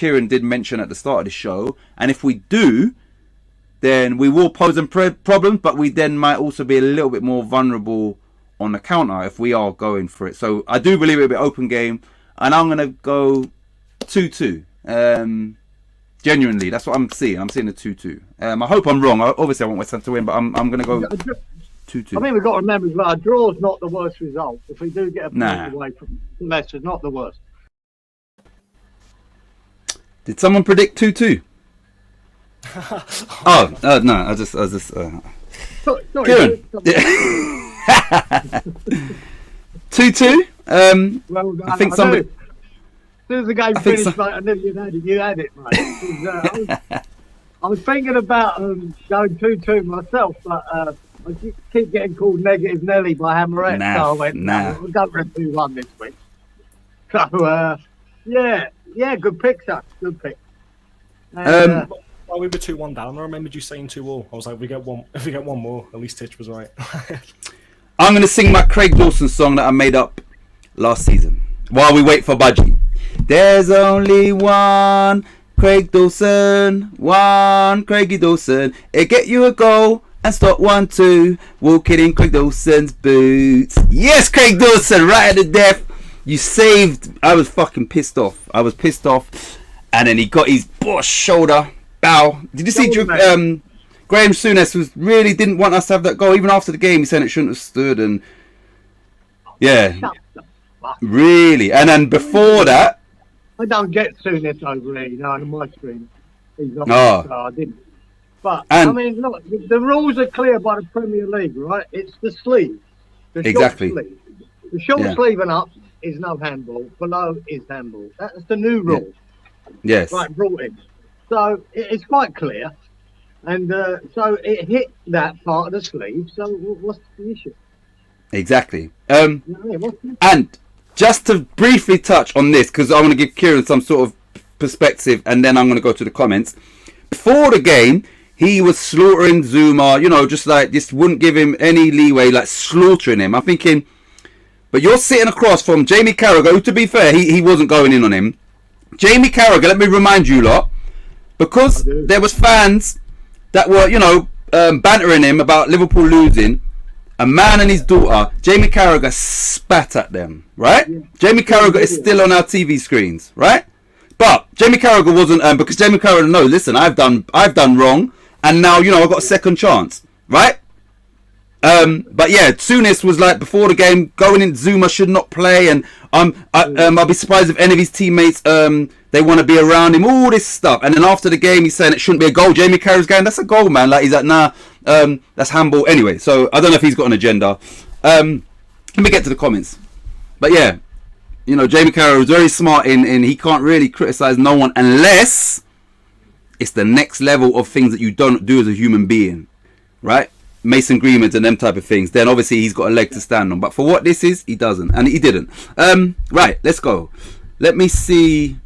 Kieran did mention at the start of the show. And if we do, then we will pose them problems, but we then might also be a little bit more vulnerable on the counter if we are going for it. So I do believe it'll be an open game, and I'm going to go 2-2. Genuinely, that's what I'm seeing. I'm seeing a 2-2. I hope I'm wrong. Obviously, I want West Ham to win, but I'm going to go 2-2. I mean, we've got to remember as well, a draw's not the worst result. If we do get a point away from Leicester, it's not the worst. Did someone predict 2-2? No, I just. Sorry, Kieran. 2-2. Well, I think somebody. As soon as the game finished, mate, I knew you had it, mate. I was thinking about going 2-2 myself, but I keep getting called negative Nelly by Hammerette. So I went, we'll go for a 2-1 this week. So, yeah, good pick, sir. Good pick. Well, we were 2-1 down. I remembered you saying 2-2. I was like, if we get one more, at least Titch was right. I'm going to sing my Craig Dawson song that I made up last season while we wait for Budgie. There's only one Craig Dawson, one Craigie Dawson. It get you a goal and stop 1-2. Walk it in Craig Dawson's boots. Yes, Craig Dawson, right at the death. You saved. I was fucking pissed off. And then he got his shoulder bow. Did you see Graham Souness really didn't want us to have that goal. Even after the game, he said it shouldn't have stood. And yeah, really. And then before that, I don't get Souness over here, on my screen. He's not. So I didn't. But I mean, look, the rules are clear by the Premier League, right? It's the sleeve, the short sleeve. The short sleeve and up is no handball. Below is handball. That's the new rule. Yes. Right, brought in. So it's quite clear. And so it hit that part of the sleeve. So what's the issue? Exactly. And just to briefly touch on this, because I want to give Kieran some sort of perspective, and then I'm going to go to the comments. Before the game, he was slaughtering Zuma, just wouldn't give him any leeway, like slaughtering him. I'm thinking, but you're sitting across from Jamie Carragher, who, to be fair, he wasn't going in on him. Jamie Carragher, let me remind you lot, because there was fans that were, bantering him about Liverpool losing. A man and his daughter, Jamie Carragher, spat at them, right? Yeah. Jamie Carragher is still on our TV screens, right? But Jamie Carragher wasn't, because Jamie Carragher, no, listen, I've done wrong, and now I've got a second chance, right? But yeah, Souness was like before the game going in. Zuma should not play, and I'll be surprised if any of his teammates they want to be around him. All this stuff, and then after the game, he's saying it shouldn't be a goal. Jamie Carragher's going, that's a goal, man. Like he's like, nah, that's handball anyway. So I don't know if he's got an agenda. Let me get to the comments. But yeah, Jamie Carragher was very smart in he can't really criticize no one unless it's the next level of things that you don't do as a human being, right? Mason Greenwood and them type of things, then obviously he's got a leg to stand on. But for what this is, he doesn't, and he didn't. Right, let's go. Let me see.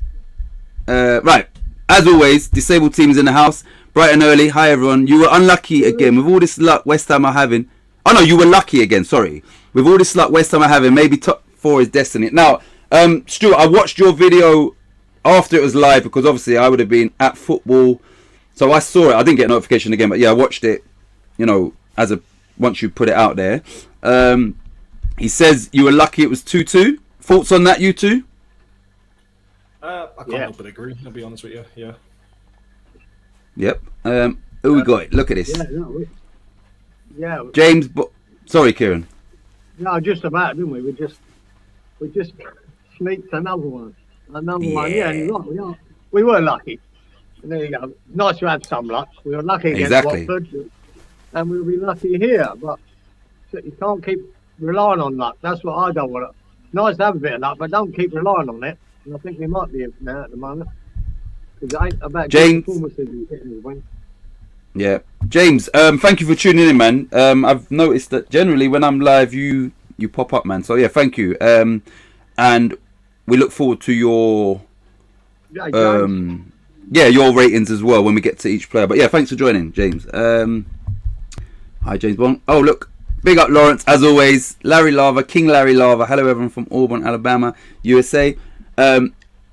Right, as always, disabled teams in the house. Bright and early. Hi everyone. You were unlucky again with all this luck West Ham are having. Oh no, you were lucky again. Sorry. With all this luck West Ham are having, maybe top 4 is destiny. Now, Stuart, I watched your video after it was live because obviously I would have been at football, so I saw it. I didn't get a notification again, but yeah, I watched it. Once you put it out there. He says you were lucky it was 2-2. Thoughts on that, you two? I can't help but agree, I'll be honest with you. Yeah. Yep. Who we got? Look at this. Yeah. James. Sorry, Kieran. No, just about, didn't we? We just sneaked another one. Yeah, you're right. We were lucky. And there you go. Nice to have some luck. We were lucky against Watford. And we'll be lucky here, but you can't keep relying on luck. That's what I don't want. Nice to have a bit of luck, but don't keep relying on it. And I think we might be now at the moment. Because it ain't about James. Performances. Yeah, James. Thank you for tuning in, man. I've noticed that generally when I'm live, you pop up, man. So yeah, thank you. And we look forward to your your ratings as well when we get to each player. But yeah, thanks for joining, James. Hi, James Bond. Oh, look. Big up, Lawrence, as always. Larry Lava, King Larry Lava. Hello, everyone from Auburn, Alabama, USA.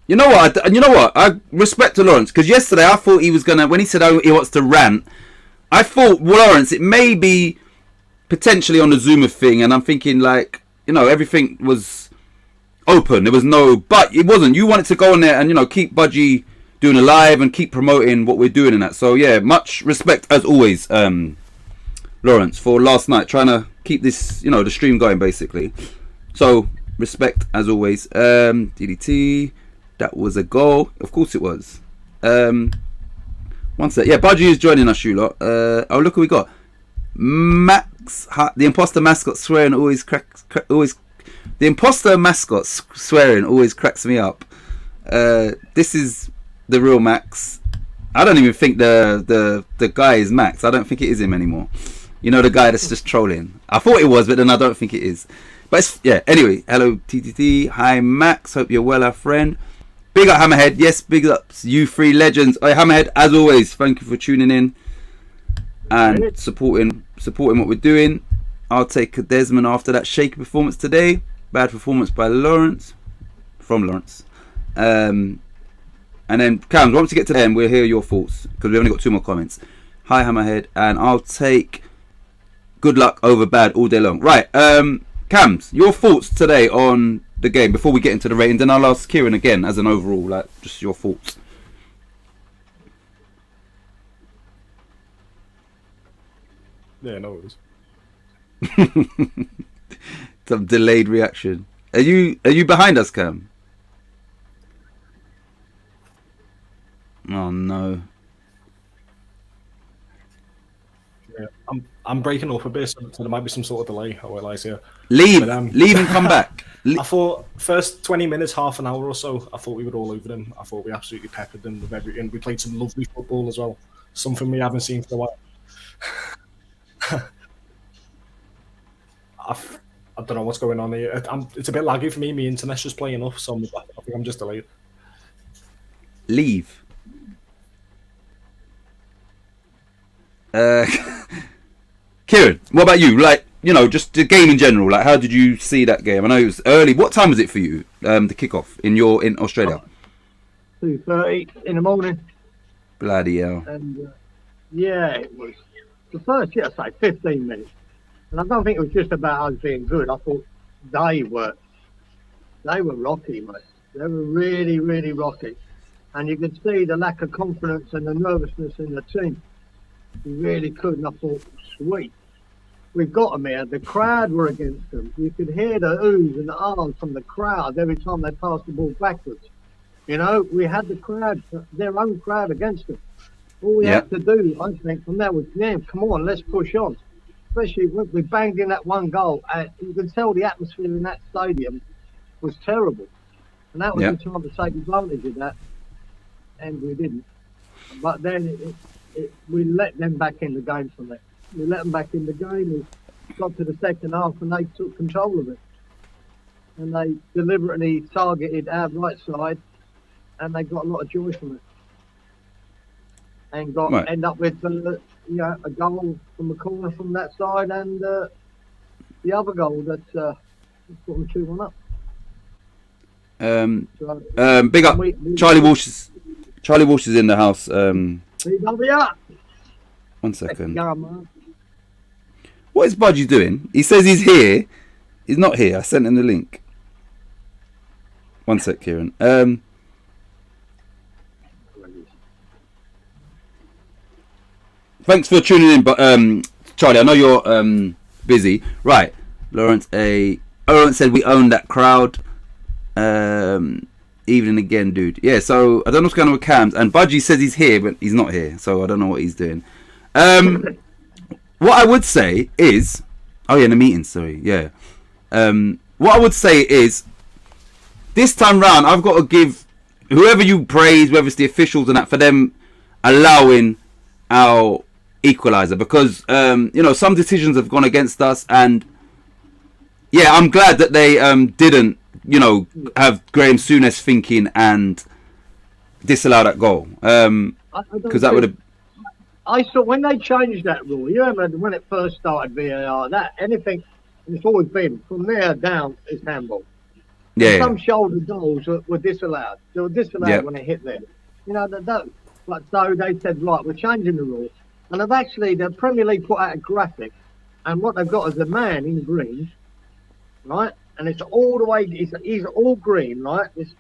You know what? And you know what? I respect to Lawrence, because yesterday I thought he was gonna, when he said, "Oh, he wants to rant," I thought, Lawrence, it may be potentially on the Zoomer thing, and I'm thinking like, you know, everything was open. There was no, but it wasn't. You wanted to go on there and, you know, keep Budgie doing a live and keep promoting what we're doing in that. So yeah, much respect as always, Lawrence, for last night trying to keep this, you know, the stream going basically. So respect as always. DDT, that was a goal. Of course it was. One sec. Yeah, Budgie is joining us, you lot. Oh, look who we got. Max, the imposter mascot swearing always cracks. The imposter mascot swearing always cracks me up. This is the real Max. I don't even think the guy is Max. I don't think it is him anymore. You know, the guy that's just trolling. I thought it was, but then I don't think it is. But it's, yeah. Anyway, hello TTT. Hi Max. Hope you're well, our friend. Big up Hammerhead. Yes, big ups you three legends. Oh, Hammerhead, as always, thank you for tuning in and supporting what we're doing. I'll take a Desmond after that shaky performance today. Bad performance by Lawrence. From Lawrence. And then Cams, once we get to the end, we'll hear your thoughts because we've only got 2 more comments. Hi Hammerhead, and I'll take good luck over bad all day long. Right, Cams, your thoughts today on the game before we get into the ratings, and I'll ask Kieran again as an overall, like just your thoughts. Yeah, no worries. Some delayed reaction. Are you behind us, Cam? Oh no. Yeah, I'm breaking up a bit, so there might be some sort of delay. I realize here. Leave But, leave and come back. I thought first 20 minutes, half an hour or so, I thought we were all over them. I thought we absolutely peppered them with everything. We played some lovely football as well, something we haven't seen for a while. I don't know what's going on here. It's a bit laggy for me. My internet's just playing off, so I think I'm just delayed. Leave. Kieran, what about you? Like, you know, just the game in general. Like, how did you see that game? I know it was early. What time was it for you? The kickoff in Australia. 2:30 in the morning. Bloody hell. And yeah, it was the first, yeah, say 15 minutes. And I don't think it was just about us being good. I thought they were rocky, mate. They were really, really rocky. And you could see the lack of confidence and the nervousness in the team. You really could. And I thought, sweet, we've got them here. The crowd were against them. You could hear the oohs and the ahs from the crowd every time they passed the ball backwards. You know, we had the crowd, their own crowd against them. All we had to do, I think, from that was, yeah, come on, let's push on. Especially when we banged in that one goal. You can tell the atmosphere in that stadium was terrible. And that was the time to take advantage of that. And we didn't. But then we let them back in the game from that. We let them back in the game. We got to the second half and they took control of it. And they deliberately targeted our right side and they got a lot of joy from it. And end up with a goal from the corner from that side and the other goal that put them 2-1 up. Big up Charlie Walsh. Charlie Walsh is in the house. One second. What is Budgie doing? He says he's here. He's not here. I sent him the link. One sec, Kieran. Thanks for tuning in, but Charlie, I know you're busy. Right, Lawrence said we own that crowd. Evening again, dude. Yeah, so I don't know what's going on with Cams, and Budgie says he's here, but he's not here, so I don't know what he's doing. What I would say is, oh yeah, in the meeting, sorry, yeah. What I would say is, this time round, I've got to give whoever you praise, whether it's the officials and that, for them allowing our equaliser, because some decisions have gone against us, and yeah, I'm glad that they didn't have Graham Souness thinking and disallow that goal, because that would have. I saw when they changed that rule. You remember when it first started VAR, that anything, and it's always been from there down is handball. Yeah. Some shoulder goals were disallowed. They were disallowed when they hit there. You know, but so they said, right, we're changing the rules. And the Premier League put out a graphic, and what they've got is a man in green, right? And it's all the way, he's all green, right? This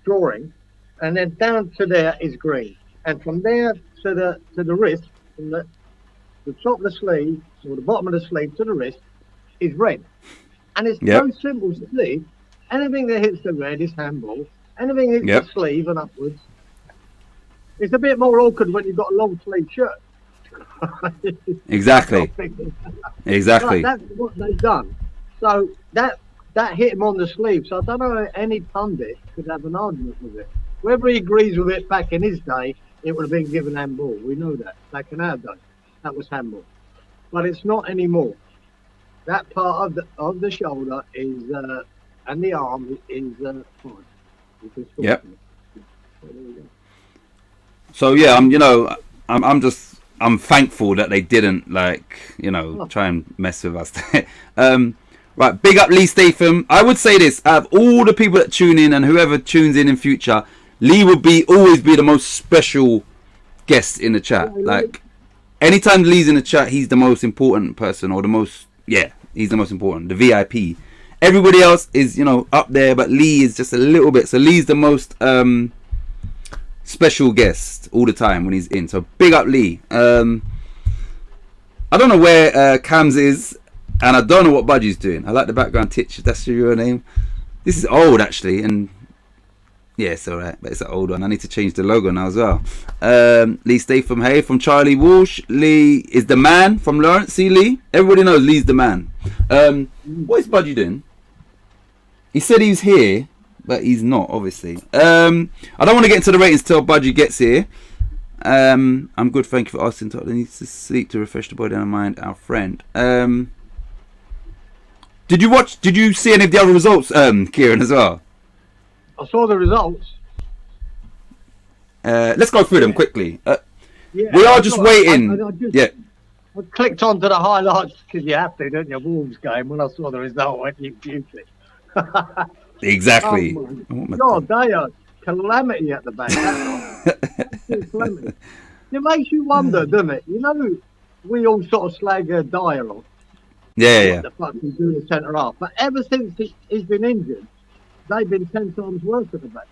drawing, and then down to there is green. And from there to the wrist, from the top of the sleeve, or the bottom of the sleeve to the wrist, is red. And it's so simple to see. Anything that hits the red is handball. Anything that hits the sleeve and upwards. It's a bit more awkward when you've got a long sleeve shirt. Exactly. Exactly. That's what they've done. So that hit him on the sleeve. So I don't know if any pundit could have an argument with it. Whether he agrees with it back in his day, it would have been given handball. We know that. Back in our day, that was handball. But it's not anymore. That part of the shoulder is and the arm is fine. Yep. So yeah, I'm thankful that they didn't try and mess with us. Right, big up Lee Statham. I would say this: out of all the people that tune in and whoever tunes in future, Lee would always be the most special guest in the chat. Like anytime Lee's in the chat, he's the most important person, or he's the most important, the VIP. Everybody else is up there, but Lee is just a little bit. So Lee's the most special guest all the time when he's in. So big up Lee. I don't know where Cams is, and I don't know what Budgie's doing. I like the background titch. That's your name. This is old actually, and yeah, it's alright, but it's an old one. I need to change the logo now as well. Lee Statham, hey, from Charlie Walsh. Lee is the man from Lawrence. See Lee? Everybody knows Lee's the man. What is Budgie doing? He said he was here, but he's not, obviously. I don't want to get into the ratings till Budgie gets here. I'm good, thank you for asking. He needs to sleep to refresh the body and mind, our friend. Did you see any of the other results, Kieran, as well? I saw the results. Let's go through them quickly. We are just waiting. I clicked onto the highlights because you have to, don't you? Wolves game. When I saw the result, I went, you beauty. Exactly. Oh my God, they are calamity at the back. Calamity. It makes you wonder, doesn't it? We all sort of slag Dyer off. Yeah. What the fuck he's doing the centre half? But ever since he's been injured, they've been 10 times worse at the back.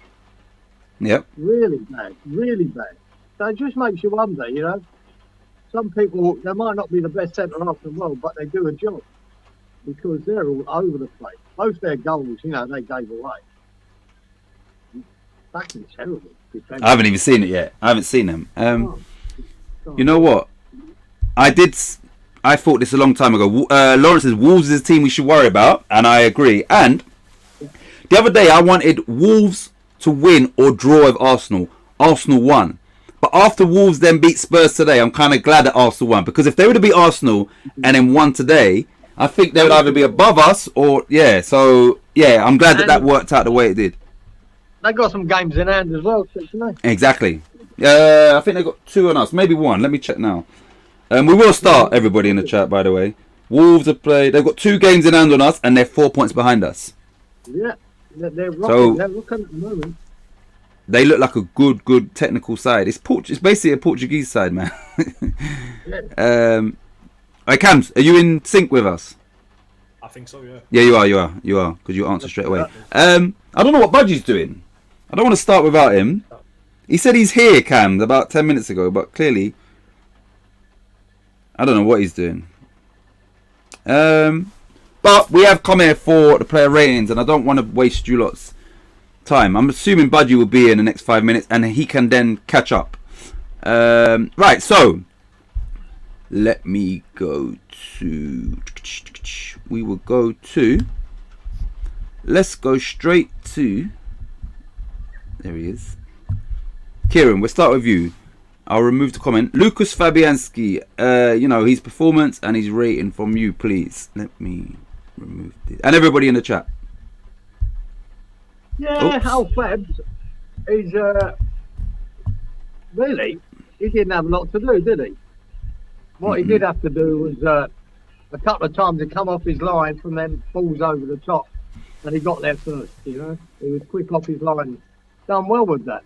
Yep. Really bad, really bad. So it just makes you wonder, Some people, they might not be the best centre half in the world, but they do a job because they're all over the place. Most of their goals, they gave away. Fucking terrible. I haven't even seen it yet. I haven't seen them. You know what? I thought this a long time ago. Lawrence says Wolves is a team we should worry about, and I agree. And the other day I wanted Wolves to win or draw with Arsenal. Arsenal won. But after Wolves then beat Spurs today, I'm kind of glad that Arsenal won. Because if they were to beat Arsenal and then won today, I think they would either be above us or... Yeah, so... Yeah, I'm glad that worked out the way it did. They got some games in hand as well, didn't they? Exactly. I think they got 2 on us. Maybe 1. Let me check now. We will start, everybody in the chat, by the way. Wolves have played... They've got 2 games in hand on us and they're 4 points behind us. Yeah, they're rocking. They're rocking at the moment. They look like a good technical side. It's basically a Portuguese side, man. Hey, Cams, are you in sync with us? I think so, yeah. Yeah, you are, because you answer straight away. I don't know what Budgie's doing. I don't want to start without him. He said he's here, Cam, about 10 minutes ago, but clearly, I don't know what he's doing. But we have come here for the player ratings, and I don't want to waste you lot's time. I'm assuming Budgie will be in the next 5 minutes, and he can then catch up. Right, so let me go to... We will go to... Let's go straight to... There he is. Kieran, we'll start with you. I'll remove the comment. Lucas Fabianski, his performance and his rating from you, please. Let me remove this. And everybody in the chat. Yeah, Al Fabs is... really, he didn't have a lot to do, did he? What he did have to do was a couple of times to come off his line from them balls over the top. and he got there first. You know, he was quick off his line, done well with that.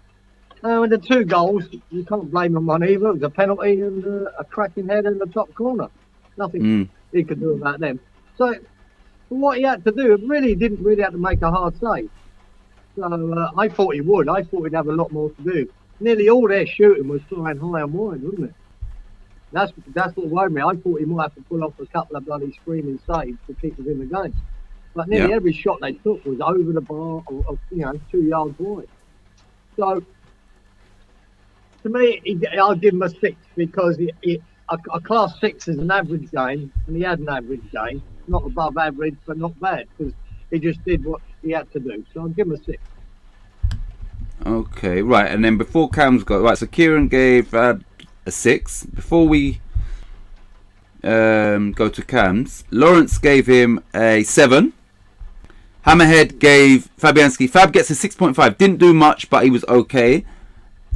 And the 2 goals, you can't blame him on either. It was a penalty and a cracking header in the top corner. Nothing he could do about them. So, for what he had to do, it really didn't really have to make a hard save. So I thought he would. I thought he'd have a lot more to do. Nearly all their shooting was flying high and wide, wasn't it? That's what worried me. I thought he might have to pull off a couple of bloody screaming saves to keep us in the game. But nearly every shot they took was over the bar or 2 yards wide. So, to me, I'll give him a 6 because a class 6 is an average game, and he had an average game. Not above average, but not bad, because he just did what he had to do. So I'll give him a 6. Okay, right, and then before Cam's got right, so Kieran gave a 6. Before we go to Cam's, Lawrence gave him a 7. Hammerhead gave Fabianski. Fab gets a 6.5. Didn't do much, but he was okay.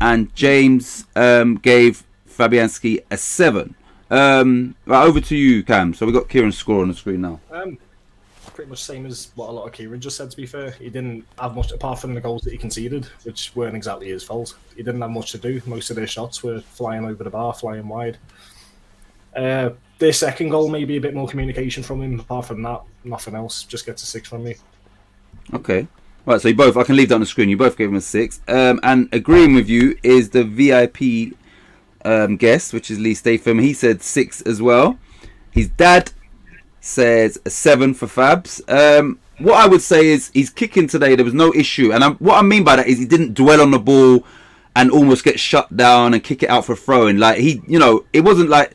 And James gave Fabianski a 7. Right, over to you, Cam. So we got Kieran's score on the screen now. Pretty much same as what a lot of Kieran just said, to be fair. He didn't have much, apart from the goals that he conceded, which weren't exactly his fault. He didn't have much to do. Most of their shots were flying over the bar, flying wide. Their second goal, maybe a bit more communication from him. Apart from that, nothing else. Just gets a 6 from me. Okay. Right, so you both, I can leave that on the screen. You both gave him a 6. And agreeing with you is the VIP guest, which is Lee Statham. He said 6 as well. His dad says a 7 for Fabs. What I would say is he's kicking today. There was no issue. And what I mean by that is he didn't dwell on the ball and almost get shut down and kick it out for throwing. Like it wasn't like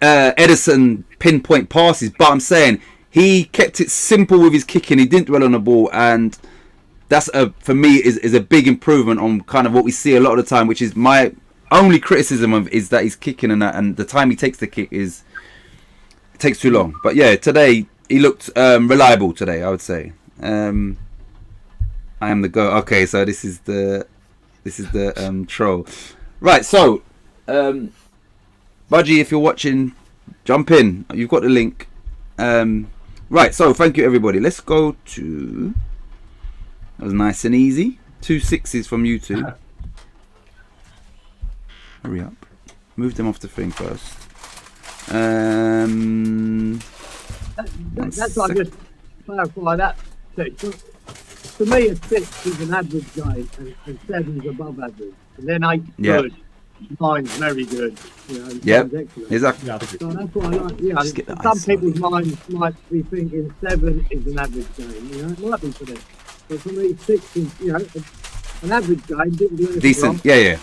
Edison pinpoint passes. But I'm saying he kept it simple with his kicking. He didn't dwell on the ball, and that's for me is a big improvement on kind of what we see a lot of the time, which is my only criticism of is that he's kicking and the time he takes the kick takes too long. But yeah, today he looked reliable today, I would say. I am the go. Okay, so this is the troll. Right, so Budgie, if you're watching, jump in. You've got the link. Right, so thank you everybody. Let's go to, that was nice and easy. 2 6s from you two. Hurry up. Move them off the thing first. That's why I just clarify that. To me, a 6 is an average game, and 7 is above average. And then 8 is good. 9's very good. Yeah, excellent. exactly. So that's what I like. Some people's minds might be thinking 7 is an average game. It might be for them. But for me, 6 is, an average game. Didn't do anything Decent. wrong. Yeah.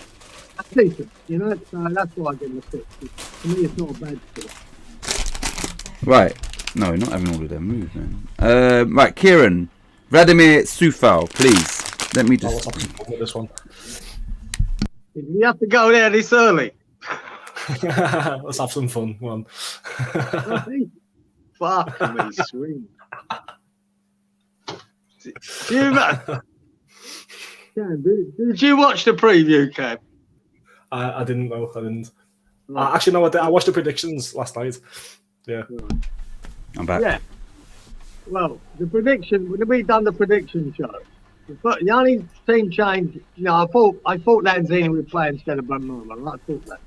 That's decent. So that's why I give him a 6. For me, it's not a bad score. Right. No, not having all of them moves, man. Right, Kieran. Vladimir Sufal, please. Let me just... with this one. You have to go there this early. Let's have some fun. One. Fuck me, sweet. Did you watch the preview, Kev? I didn't know. I didn't. Actually, no, I did. I watched the predictions last night. Yeah. I'm back. Yeah. Well, the prediction, when we done the prediction show, the only team change, I thought Lanzini would play instead of Bonmama. I thought that.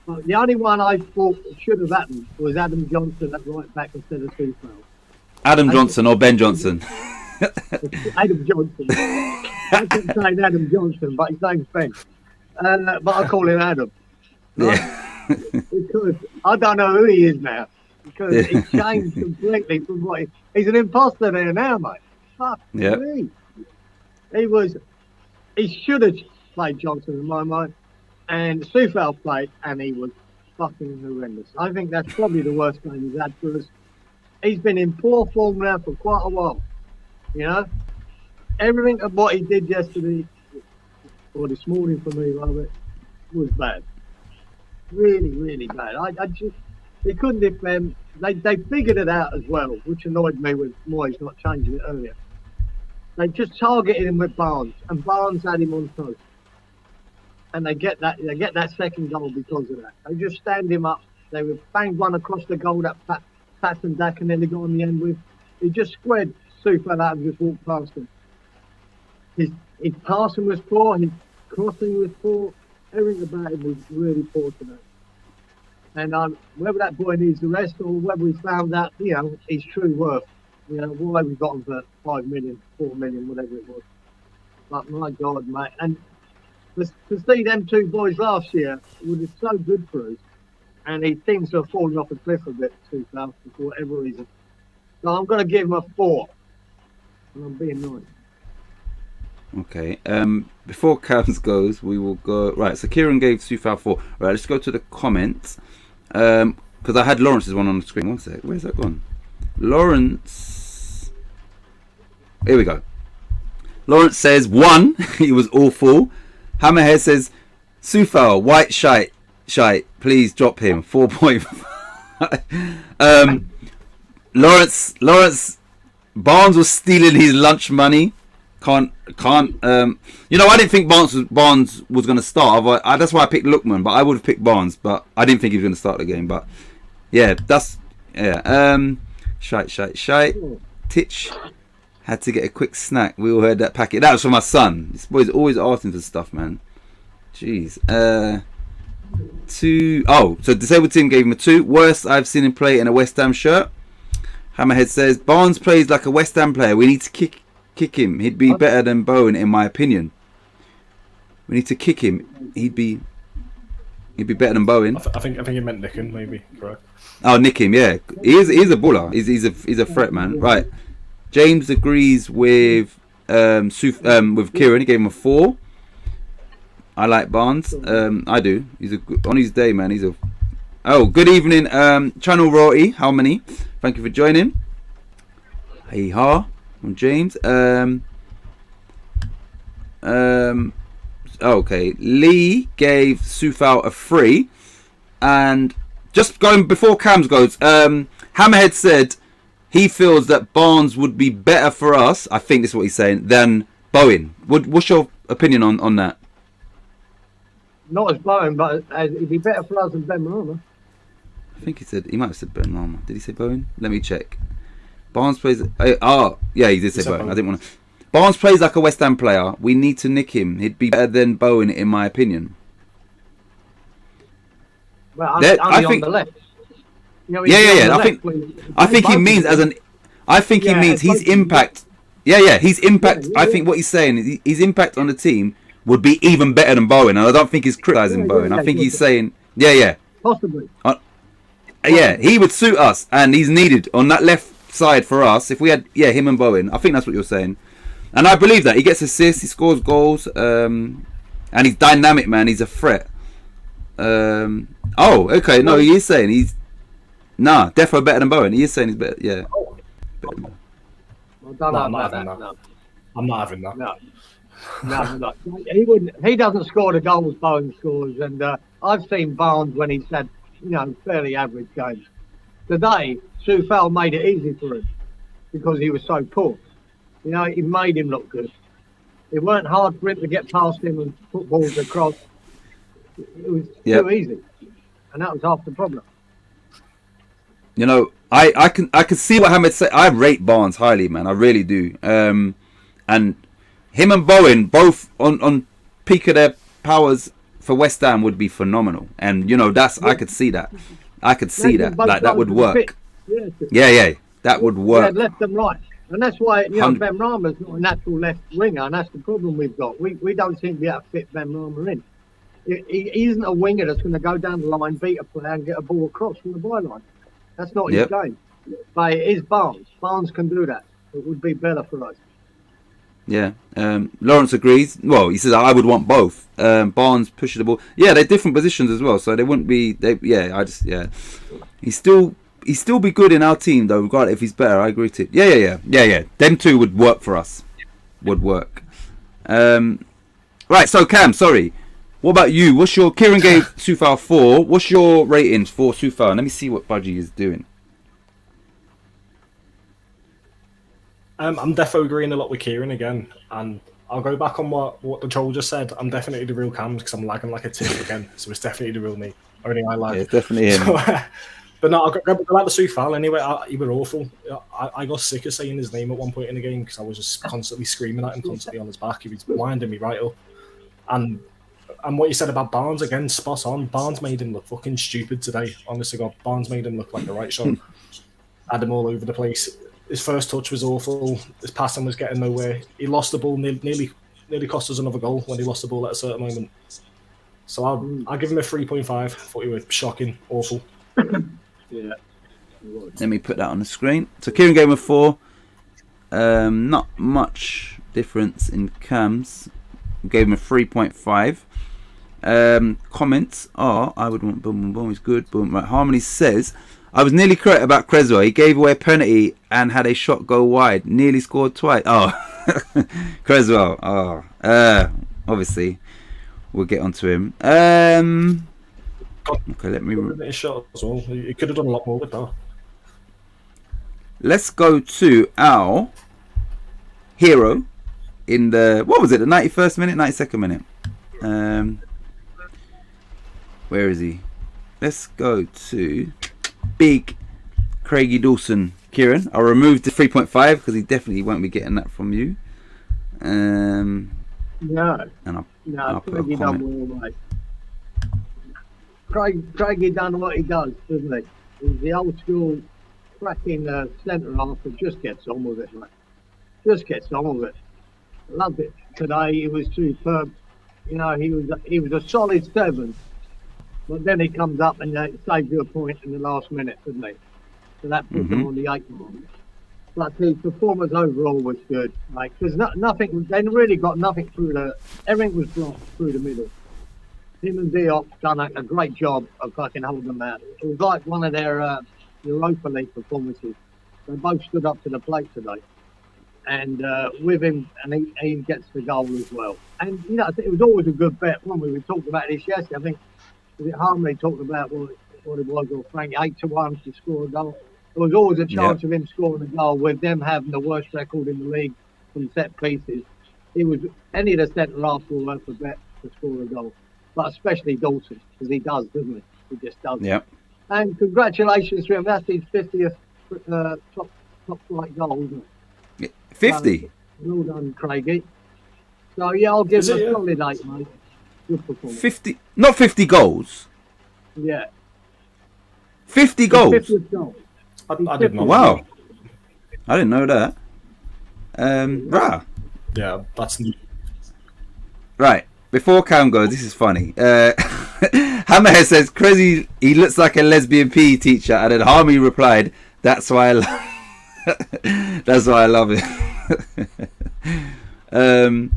But the only one I thought should have happened was Adam Johnson at right back instead of Sufal. Adam Johnson or Ben Johnson? Adam Johnson. I kept saying Adam Johnson, but his name's Ben. But I call him Adam. Right? Yeah. Because I don't know who he is now. Because he changed completely from what he's an imposter there now, mate. Fuck me. He should have played Johnson in my mind. And Sufal played, and he was fucking horrendous. I think that's probably the worst game he's had for us. He's been in poor form now for quite a while. Everything of what he did yesterday, or this morning for me, rather, was bad. Really, really bad. They couldn't defend. They figured it out as well, which annoyed me with Moyes not changing it earlier. They just targeted him with Barnes, and Barnes had him on toast. And they get that second goal because of that. They just stand him up. They would bang one across the goal that Patson Dak and then they got on the end with. He just squared Super Adam just walked past him. His passing was poor, his crossing was poor, everything about him was really poor today. And whether that boy needs the rest or whether we found out, his true worth, why we got him for 5 million, 4 million, whatever it was. But my God, mate. And to see them two boys last year was so good for us. And he seems to have fallen off a cliff a bit, too, for whatever reason. So I'm going to give him a 4. And I'm being nice. Okay. Before Cams goes, we will go. Right. So Kieran gave Sufal 4. Right. Let's go to the comments. Because I had Lawrence's one on the screen. One sec. Where's that gone? Lawrence. Here we go. Lawrence says 1. He was awful. Hammerhead says Sufal white shite. Please drop him. 4.5. Lawrence Barnes was stealing his lunch money. Can't. I didn't think Barnes was going to start. That's why I picked Lookman, but I would have picked Barnes. But I didn't think he was going to start the game. But yeah, shite. Titch had to get a quick snack. We all heard that packet. That was for my son. This boy's always asking for stuff, man. Jeez. 2. Oh, so Disabled Team gave him a 2. Worst I've seen him play in a West Ham shirt. Hammerhead says Barnes plays like a West Ham player. We need to kick him. He'd be better than Bowen, in my opinion. We need to kick him. He'd be better than Bowen. I think he meant nick him, maybe. Correct. Oh, nick him. Yeah, he's a buller. He's a threat, man. Right. James agrees with Kieran. He gave him a 4. I like Barnes. I do. He's on his day, man. Good evening, Channel Rory. How many? Thank you for joining. Hey ha. From James. Okay. Lee gave Sufal a 3. And just going before Cams goes, Hammerhead said he feels that Barnes would be better for us, I think this is what he's saying, than Bowen. What's your opinion on that? Not as Bowen, but it'd be better for us than Ben Rama. I think he might have said Ben Rama. Did he say Bowen? Let me check. Barnes plays. Yeah, he did say Bowen. I didn't want to. Barnes plays like a West Ham player. We need to nick him. He'd be better than Bowen, in my opinion. Well, I think on the left. Yeah. I think he means as an. I think he means his impact. Yeah. His impact. I think what he's saying is his impact on the team would be even better than Bowen, and I don't think he's criticising Bowen. I think he's saying, possibly. He would suit us, and he's needed on that left side for us. If we had him and Bowen, I think that's what you're saying, and I believe that he gets assists, he scores goals, and he's dynamic, man. He's a threat. Okay, no, he is saying he's defo better than Bowen. He is saying he's better. Yeah. I'm not having that. No. He doesn't score the goals Bowen scores, and I've seen Barnes when he's had fairly average games. Today, Sufal made it easy for him because he was so poor. He made him look good. It weren't hard for him to get past him and put balls across. It was too easy, and that was half the problem. I can see what Hamid said. I rate Barnes highly, man. I really do. And him and Bowen both on peak of their powers for West Ham would be phenomenal. And I could see that. I could see that. Like that would work. Yeah. That would work. Yeah, left and right. And that's why Ben Rama's not a natural left winger, and that's the problem we've got. We don't seem to be able to fit Ben Rama in. He isn't a winger that's going to go down the line, beat a player, and get a ball across from the byline. That's not his game. But it is Barnes. Barnes can do that. It would be better for us. Yeah. Lawrence agrees. Well, he says I would want both. Barnes pushes the ball. Yeah, they're different positions as well, so they wouldn't be. He's still be good in our team though. Regardless if he's better, I agree to it. Yeah. Them two would work for us. Would work. Right. So Cam, sorry. What about you? What's your Kieran gave Sufal 4? What's your ratings for Sufal? Let me see what Budgie is doing. I'm definitely agreeing a lot with Kieran again, and I'll go back on what the troll just said. I'm definitely the real Cams because I'm lagging like a tick again, so it's definitely the real me. Only I lag. Yeah, it's definitely him. But no, I got the Soufal anyway. He were awful. I got sick of saying his name at one point in the game because I was just constantly screaming at him, constantly on his back. He was winding me right up. And what you said about Barnes, again, spot on. Barnes made him look fucking stupid today. Honestly, God, Barnes made him look like a right shot. Had him all over the place. His first touch was awful. His passing was getting nowhere. He lost the ball, nearly cost us another goal when he lost the ball at a certain moment. So I'll give him a 3.5. I thought he was shocking, awful. Yeah. Let me put that on the screen. So Kieran gave him a 4. Not much difference in Cam's. Gave him a 3.5. Comments are, I would want boom boom boom is good. Boom. Right. Harmony says, I was nearly correct about Creswell. He gave away a penalty and had a shot go wide. Nearly scored twice. Oh, Creswell. Oh, obviously, we'll get onto him. Okay, let me. His shot as well. He could have done a lot more with that. Let's go to our hero in the, what was it, the 91st minute, 92nd minute. Where is he? Let's go to big Craigie Dawson. Kieran, I'll remove the 3.5 because he definitely won't be getting that from you. No. And I'll put a Craigie comment. done well, mate. Craigie done what he does, doesn't he? He's the old school cracking centre half that just gets on with it, mate. Just gets on with it. Loved it today. He was superb. You know, he was a solid 7. But then he comes up and saves you a point in the last minute, doesn't he? So that puts him on the 8th one. But his performance overall was good, mate. Because nothing, they really got nothing through everything was blocked through the middle. Him and Diop done a great job of fucking holding them out. It was like one of their Europa League performances. They both stood up to the plate today. And with him, and he gets the goal as well. And, you know, I think it was always a good bet when we talked about this yesterday. I think, was it Harmony talked about what it was, or Frank, 8-1 to score a goal. There was always a chance of him scoring a goal with them having the worst record in the league from set pieces. Any of the centre halves were worth a bet to score a goal. But especially Dawson, because he does, doesn't he? He just does. Yeah. And congratulations to him. That's his 50th top flight goal, isn't it? 50. Well done, Craigie. So yeah, I'll give him a solid 8, mate. Good performance. 50, not 50 goals. Yeah. 50 goals. 50th goal. I didn't know. Wow. I didn't know that. Right. Yeah, that's neat. Right. Before Cam goes, this is funny. Hammerhead says, Crazy, he looks like a lesbian PE teacher. And then Harmy replied, that's why I love it.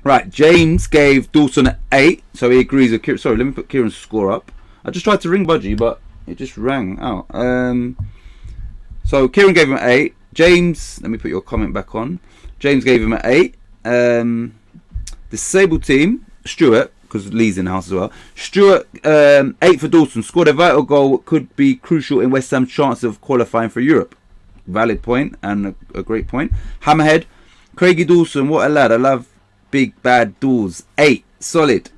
Right, James gave Dawson an 8, so he agrees with Kieran. Sorry, let me put Kieran's score up. I just tried to ring Budgie, but it just rang out. So Kieran gave him an 8. James, let me put your comment back on. James gave him an 8. Disabled team, Stuart, because Lee's in the house as well. Stuart, 8 for Dawson. Scored a vital goal, could be crucial in West Ham's chance of qualifying for Europe. Valid point and a great point. Hammerhead, Craigie Dawson, what a lad. I love big bad doors. 8, solid.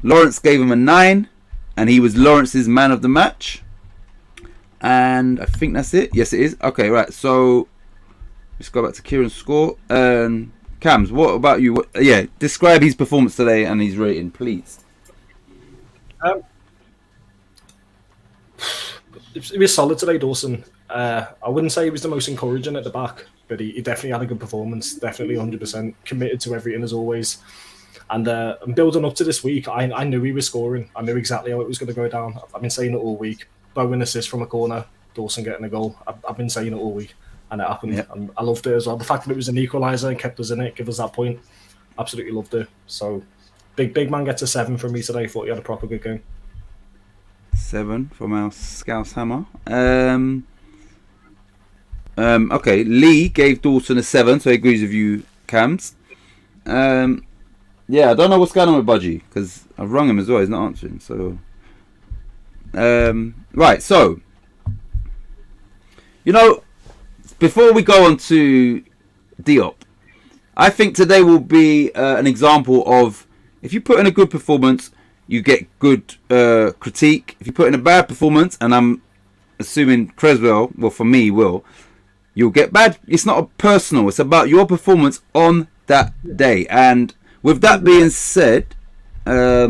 Lawrence gave him a 9, and he was Lawrence's man of the match. And I think that's it. Yes, it is. Okay, right. So let's go back to Kieran's score. Cams, what about you? Describe his performance today and his rating, please. He was solid today, Dawson. I wouldn't say he was the most encouraging at the back, but he definitely had a good performance. Definitely 100% committed to everything as always. And building up to this week, I knew he was scoring. I knew exactly how it was going to go down. I've been saying it all week. Bowen assist from a corner, Dawson getting a goal. I've been saying it all week, and it happened. Yep. And I loved it as well. The fact that it was an equaliser and kept us in it, give us that point. Absolutely loved it. So, big man gets a 7 from me today. Thought he had a proper good game. 7 from our Scouse Hammer. Okay, Lee gave Dawson a 7, so he agrees with you, Cams. I don't know what's going on with Budgie, because I've rung him as well, he's not answering. So, right, so, before we go on to Diop, I think today will be an example of, if you put in a good performance, you get good critique. If you put in a bad performance, and I'm assuming Creswell, well, for me, will, you'll get bad. It's not a personal. It's about your performance on that day. And with that being said, let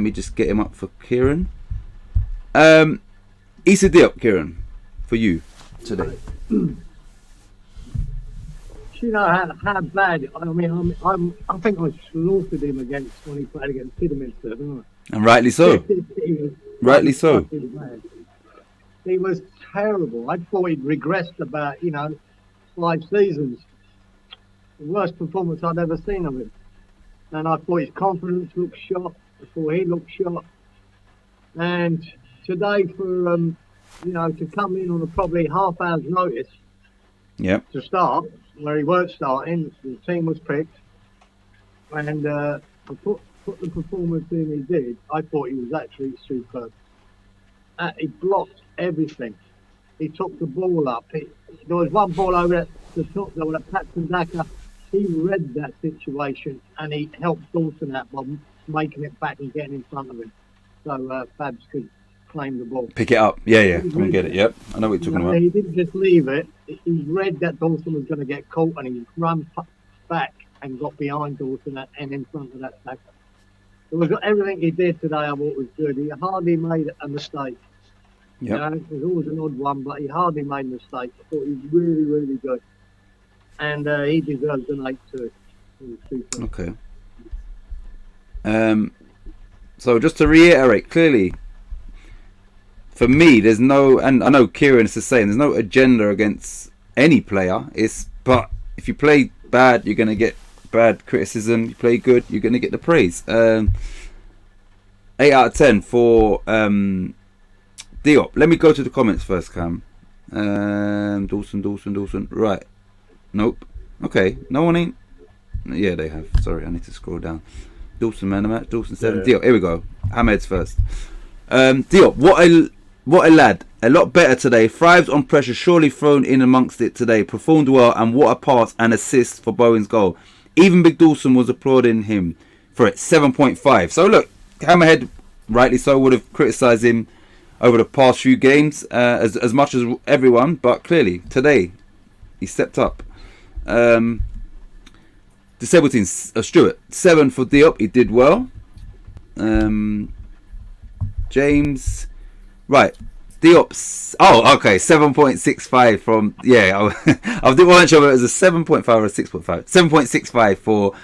me just get him up for Kieran. Issa Diop, Kieran, for you today. You know how bad. I mean, I think I slaughtered him when he played against Kidderminster, didn't I? And rightly so. Rightly so. He was terrible. I thought he'd regressed about 5 seasons. The worst performance I'd ever seen of him. And I thought his confidence looked shot. I thought he looked shot. And today, for to come in on a probably half hour's notice, to start where he weren't starting, the team was picked, and put the performance in he did. I thought he was actually superb. He blocked everything. He took the ball up. There was one ball over at the top there with a Patson Daka. He read that situation and he helped Dawson out by making it back and getting in front of him. So Fabs could claim the ball. Pick it up. Yeah. Come and get it. Yep. I know what you're talking about. He didn't just leave it. He read that Dawson was going to get caught and he ran back and got behind Dawson and in front of that tackle. It was everything he did today. I thought was good. He hardly made a mistake. Yep. It was always an odd one, but he hardly made a mistake. I thought he was really, really good. And he deserves an 8 too. Okay. So just to reiterate, clearly, for me, there's no, and I know Kieran is the same, there's no agenda against any player. But if you play bad, you're going to get bad criticism. You play good, you're going to get the praise. 8 out of 10 for Diop. Let me go to the comments first, Cam. Dawson. Right. Nope. Okay. No one ain't. Yeah, they have. Sorry, I need to scroll down. Dawson, man, I'm at Dawson 7. Diop. Here we go. Hamed's first. Diop, what a lad. A lot better today. Thrives on pressure. Surely thrown in amongst it today. Performed well, and what a pass and assist for Bowen's goal. Even Big Dawson was applauding him for it. 7.5. So look, Hammerhead, rightly so, would have criticised him over the past few games as much as everyone, but clearly today he stepped up. Disabled team, Stuart, 7 for Diop. He did well. James, right? Diop's. Oh, okay, 7.65 from. Yeah, I wasn't sure whether it was a 7.5 or a 6.5. 7.65 for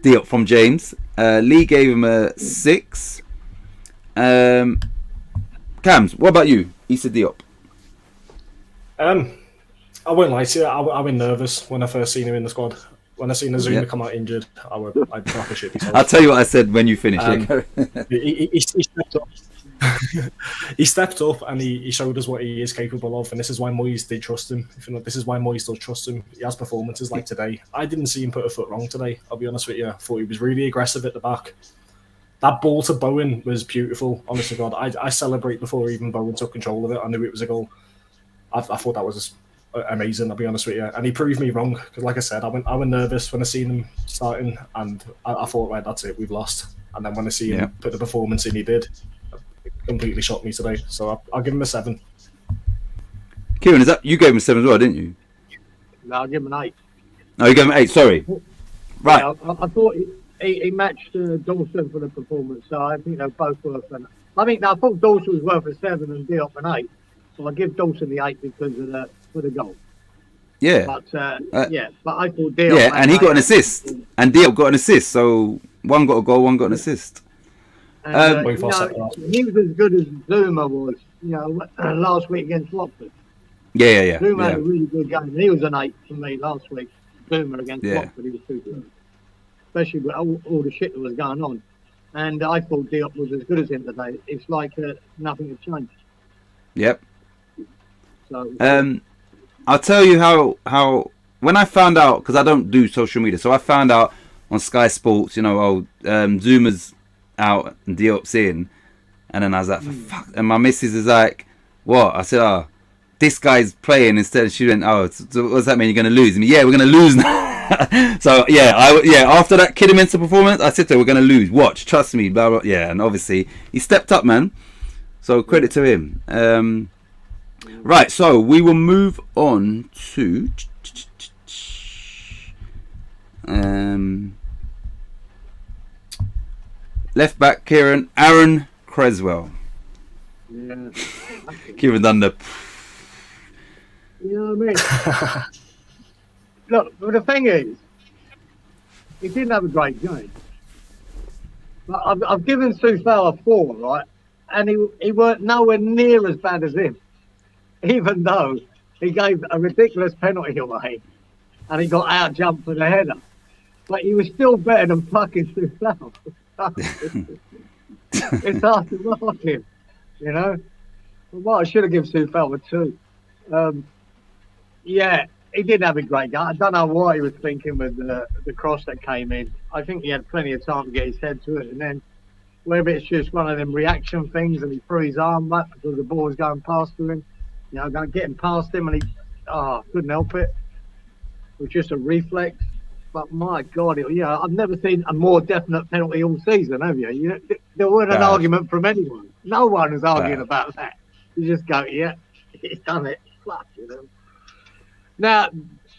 Diop from James. Lee gave him a 6. Cams, what about you, Issa Diop? I won't lie to you. I was nervous when I first seen him in the squad. When I seen Azuma come out injured, I'd proper shit myself. I'll tell you what I said when you finish. He stepped up. He stepped up and he showed us what he is capable of, and this is why Moyes did trust him. This is why Moyes does trust him. He has performances like today. I didn't see him put a foot wrong today. I'll be honest with you. I thought he was really aggressive at the back. That ball to Bowen was beautiful. Honest to God, I celebrate before even Bowen took control of it. I knew it was a goal. I thought that was amazing. I'll be honest with you, and he proved me wrong because, like I said, I was nervous when I seen him starting, and I thought, right, that's it, we've lost. And then when I see him put the performance in, he did. It completely shocked me today. So I'll give him a 7. Kieran, is that you gave him a 7 as well, didn't you? No, I'll give him an 8. No, you gave him 8. Sorry. Right. Yeah, I thought he matched Dawson for the performance, so I think they're both worth an. I thought Dawson was worth a 7 and Diop an 8. So I give Dawson the 8 because of for the goal. Yeah. But but I thought Diop. Yeah, and he got an assist, and Diop got an assist. So one got a goal, one got an assist. And, he was as good as Zuma was, last week against Watford. Yeah. Zuma had a really good game. He was an 8 for me last week. Zuma against Watford, he was too good, especially with all the shit that was going on. And I thought Diop was as good as him today. It's like nothing had changed. Yep. So, I'll tell you how when I found out, because I don't do social media, so I found out on Sky Sports, Zuma's out and Diop's in, and then I was like, fuck, and my missus is like, what? I said, this guy's playing instead. She went, so what's that mean? You're going to lose? I mean, yeah, we're going to lose now. So after that Kidderminster performance, I said to her, we're going to lose. Watch, trust me, blah, blah. Yeah, and obviously he stepped up, man. So credit to him. Right, so we will move on to left back Kieran, Aaron Creswell. Yeah. Kieran done the. You know what I mean? Look, but the thing is, he didn't have a great game. But I've given Soufal a 4, right? And he weren't nowhere near as bad as him. Even though he gave a ridiculous penalty away and he got out jumped for the header. But he was still better than fucking Soufal. It's hard to mark him, you know? Well, I should have given Soufal a 2. Yeah, he didn't have a great game. I don't know what he was thinking with the cross that came in. I think he had plenty of time to get his head to it. And then whether it's just one of them reaction things and he threw his arm back because the ball was going past to him, you know, getting past him and he couldn't help it. It was just a reflex. But my God, I've never seen a more definite penalty all season, have you? There wasn't an argument from anyone. No one was arguing about that. You just go, yeah, he's done it. Fuck, you know. Now,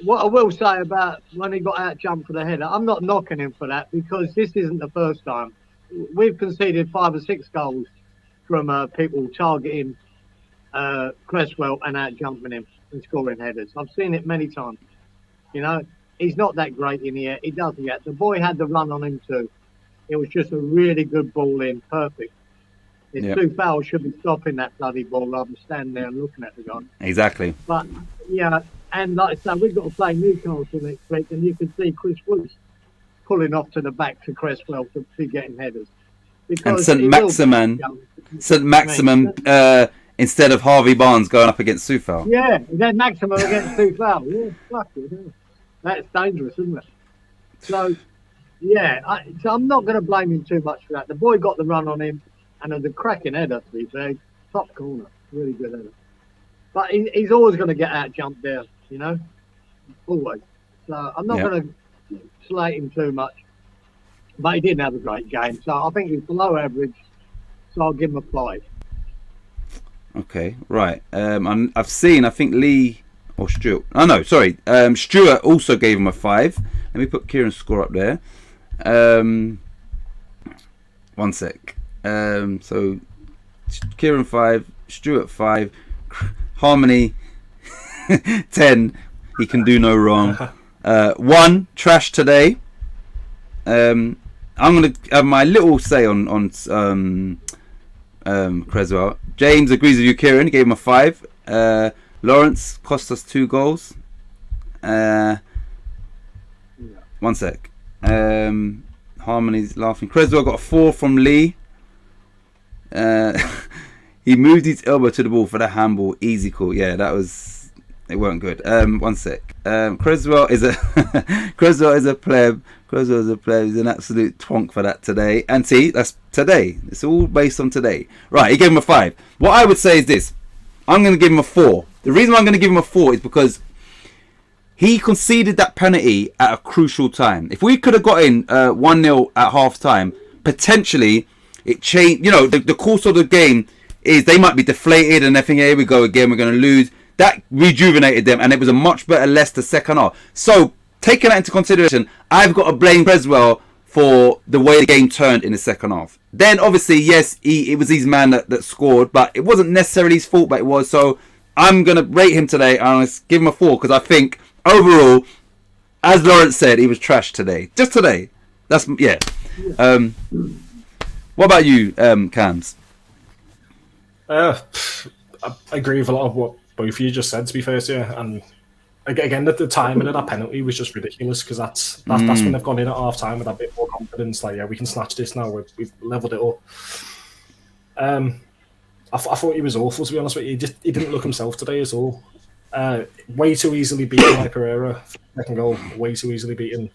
what I will say about when he got out jumped for the header, I'm not knocking him for that because this isn't the first time. We've conceded 5 or 6 goals from people targeting Cresswell and out jumping him and scoring headers. I've seen it many times. You know, he's not that great in the air. He doesn't yet. The boy had the run on him too. It was just a really good ball in, perfect. His 2 fouls should be stopping that bloody ball rather than standing there and looking at the guy. Exactly. But yeah, and like I said, we've got to play Newcastle next week, and you can see Chris Woods pulling off to the back to Cresswell to getting headers. Because and St. Maximin, instead of Harvey Barnes going up against Soufal. Yeah, then Maximin against Soufal. Yeah, fuck it. Yeah. That's dangerous, isn't it? So, yeah, so I'm not going to blame him too much for that. The boy got the run on him, and it was a cracking header, to be fair. Top corner. Really good header. But he's always going to get out jumped there, you know? Always. So I'm not going to slate him too much. But he didn't have a great game. So I think he's below average. So I'll give him a 5. Okay, right. I've seen, I think Lee or Stuart. Oh, no, sorry. Stuart also gave him a 5. Let me put Kieran's score up there. 1 sec. So Kieran 5, Stuart 5, Harmony 10. He can do no wrong. 1 trash today. I'm gonna have my little say on Creswell. James agrees with you, Kieran. He gave him a 5. Lawrence cost us 2 goals. 1 sec. Harmony's laughing. Creswell got a 4 from Lee. He moved his elbow to the ball for the handball. Easy call. Yeah, that was. It weren't good. 1 sec. Creswell is a Creswell is a pleb. Creswell is a pleb. He's an absolute twonk for that today. And see, that's today. It's all based on today. Right, he gave him a 5. What I would say is this. I'm going to give him a 4. The reason why I'm going to give him a 4 is because he conceded that penalty at a crucial time. If we could have got in 1-0 at half time, potentially it changed. You know, the course of the game is they might be deflated and they think, here we go again, we're going to lose. That rejuvenated them, and it was a much better Leicester second half. So, taking that into consideration, I've got to blame Creswell for the way the game turned in the second half. Then, obviously, yes, it was his man that scored, but it wasn't necessarily his fault, but it was. So, I'm going to rate him today, and I'm going to give him a 4, because I think, overall, as Lawrence said, he was trash today. Just today. That's, yeah. What about you, Cams? I agree with a lot of what both of you just said, to be fair to you. And again, at the timing of that penalty was just ridiculous, because that's when they've gone in at half time with a bit more confidence. Like, yeah, we can snatch this now. We've levelled it up. I thought he was awful, to be honest with you. He didn't look himself today at all. Way too easily beaten by Pereira. Second goal, way too easily beaten.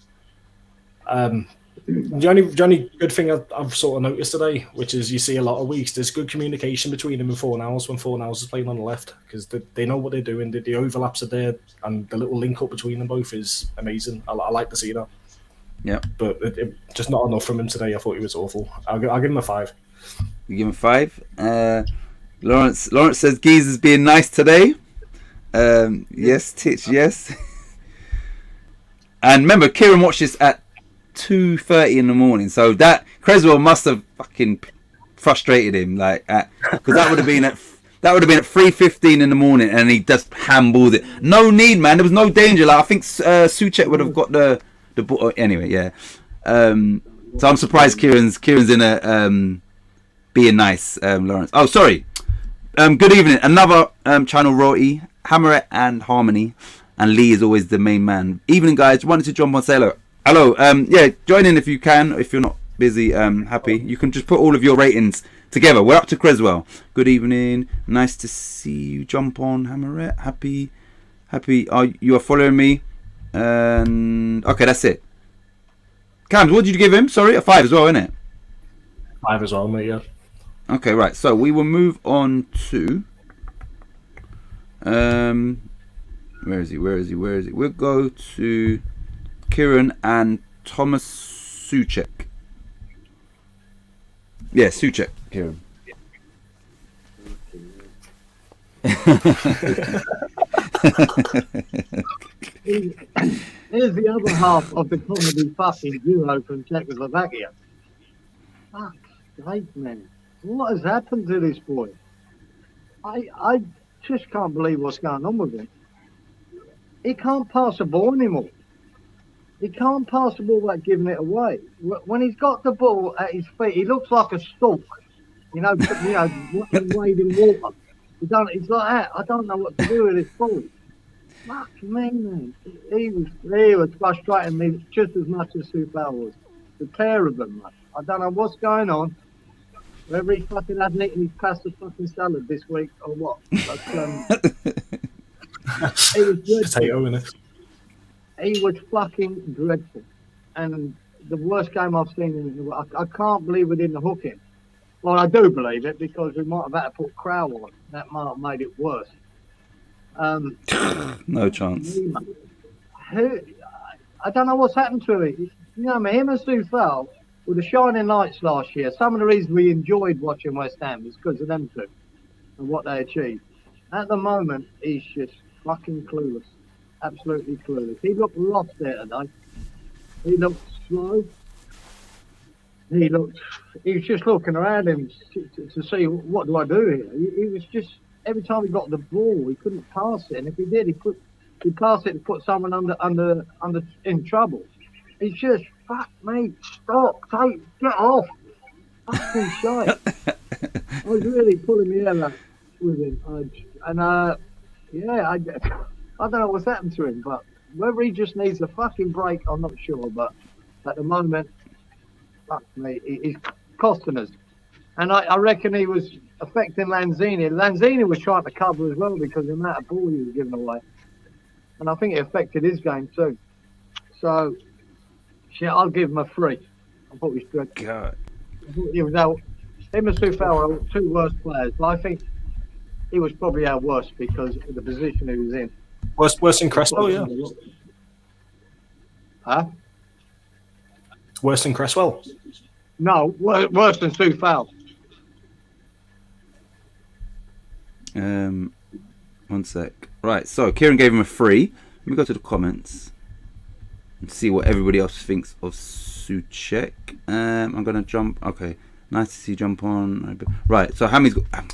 The only good thing I've sort of noticed today, which is you see a lot of weeks, there's good communication between him and Fornals when Fornals is playing on the left, because they know what they're doing. The overlaps are there, and the little link up between them both is amazing. I like to see that. Yeah, but it just not enough from him today. I thought he was awful. I'll give him a 5. You give him a 5. Lawrence says Geezer's being nice today. Yes, Titch, yes. And remember, Kieran watched this at 2:30 in the morning, so that Creswell must have fucking frustrated him, like, because that would have been at 3:15 in the morning, and he just handballed it. No need, man. There was no danger. Like, I think Souček would have got the ball anyway. Yeah. So I'm surprised Kieran's in a being nice, Lawrence. Oh, sorry. Good evening. Another channel royalty, Hammerette and Harmony, and Lee is always the main man. Evening, guys. Wanted to jump on, say hello. Hello. Yeah, join in if you can. If you're not busy, happy. You can just put all of your ratings together. We're up to Creswell. Good evening. Nice to see you jump on, Hammerette. Happy. You are following me. And okay, that's it. Cams, what did you give him? Sorry, a 5 as well, innit? 5 as well, mate. Yeah. Okay, right. So we will move on to. Where is he? We'll go to Kieran and Thomas Souček. Yeah, Souček, Kieran. Here's the other half of the comedy fucking duo from Czechoslovakia. Fuck's sake, man. What has happened to this boy? I just can't believe what's going on with him. He can't pass a ball anymore. He can't pass the ball without giving it away. When he's got the ball at his feet, he looks like a stalk. Wading water. It's like that. I don't know what to do with this ball. Fuck me, man. He was frustrating me just as much as Supal was. The pair of them, man. I don't know what's going on. Whether he fucking hadn't eaten his pasta fucking salad this week or what. But, it was Potato, innit? He was fucking dreadful. And the worst game I've seen him. I can't believe we didn't hook him. Well, I do believe it because we might have had to put Crow on. That might have made it worse. No chance. I don't know what's happened to him. You know, him and Supal were the shining lights last year. Some of the reasons we enjoyed watching West Ham is because of them two and what they achieved. At the moment, he's just fucking clueless. Absolutely clueless. He looked lost there today. He looked slow. He was just looking around him to see what do I do here. He was just every time he got the ball, he couldn't pass it, and if he did, he'd pass it and put someone under in trouble. He's just fuck mate, stop, get off, fucking shite. I was really pulling my hair out with him, I don't know what's happened to him, but whether he just needs a fucking break, I'm not sure. But at the moment, fuck me, he's costing us. And I reckon he was affecting Lanzini. Lanzini was trying to cover as well because of the amount of ball he was giving away. And I think it affected his game too. So, shit, I'll give him a 3. I thought he was good. God. I thought he was out. Him and Supal were two worst players, but I think he was probably our worst because of the position he was in. Worse than Cresswell, yeah. Huh? Worse than Cresswell? No, worse than Supal. One sec. Right, so Kieran gave him a 3. Let me go to the comments and see what everybody else thinks of Souček. I'm gonna jump. Okay, nice to see you jump on. Right, so Happy's got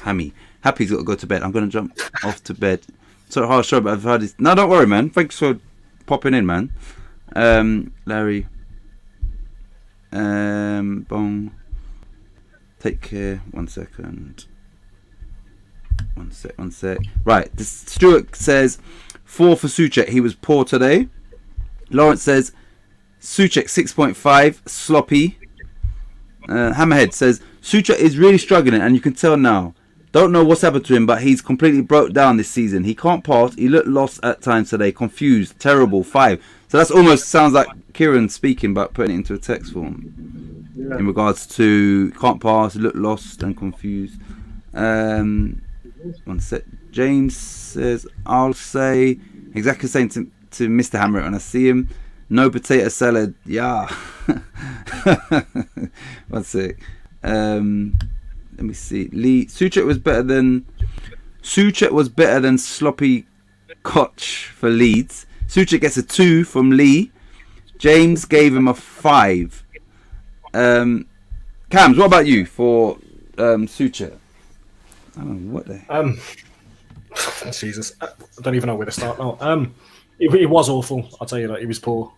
to go to bed. I'm gonna jump off to bed. So hard show, but I've heard this. No, don't worry, man. Thanks for popping in, man. Larry. Bong. Take care. 1 second. One sec. Right. Stuart says 4 for Souček. He was poor today. Lawrence says Souček 6.5. Sloppy. Hammerhead says Souček is really struggling, and you can tell now. Don't know what's happened to him, but he's completely broke down this season. He can't pass. He looked lost at times today. Confused. Terrible. 5. So that's almost sounds like Kieran speaking, but putting it into a text form. Yeah. In regards to can't pass, look lost and confused. 1 sec. James says, I'll say exactly the same to Mr. Hammer when I see him. No potato salad. Yeah. 1 sec. let me see. Lee Suchek was better than sloppy Koch for Leeds. Suchek gets a 2 from Lee. James gave him a 5. Cams, what about you for Suchek? I don't know what the. Jesus, I don't even know where to start now. He was awful. I'll tell you that he was poor.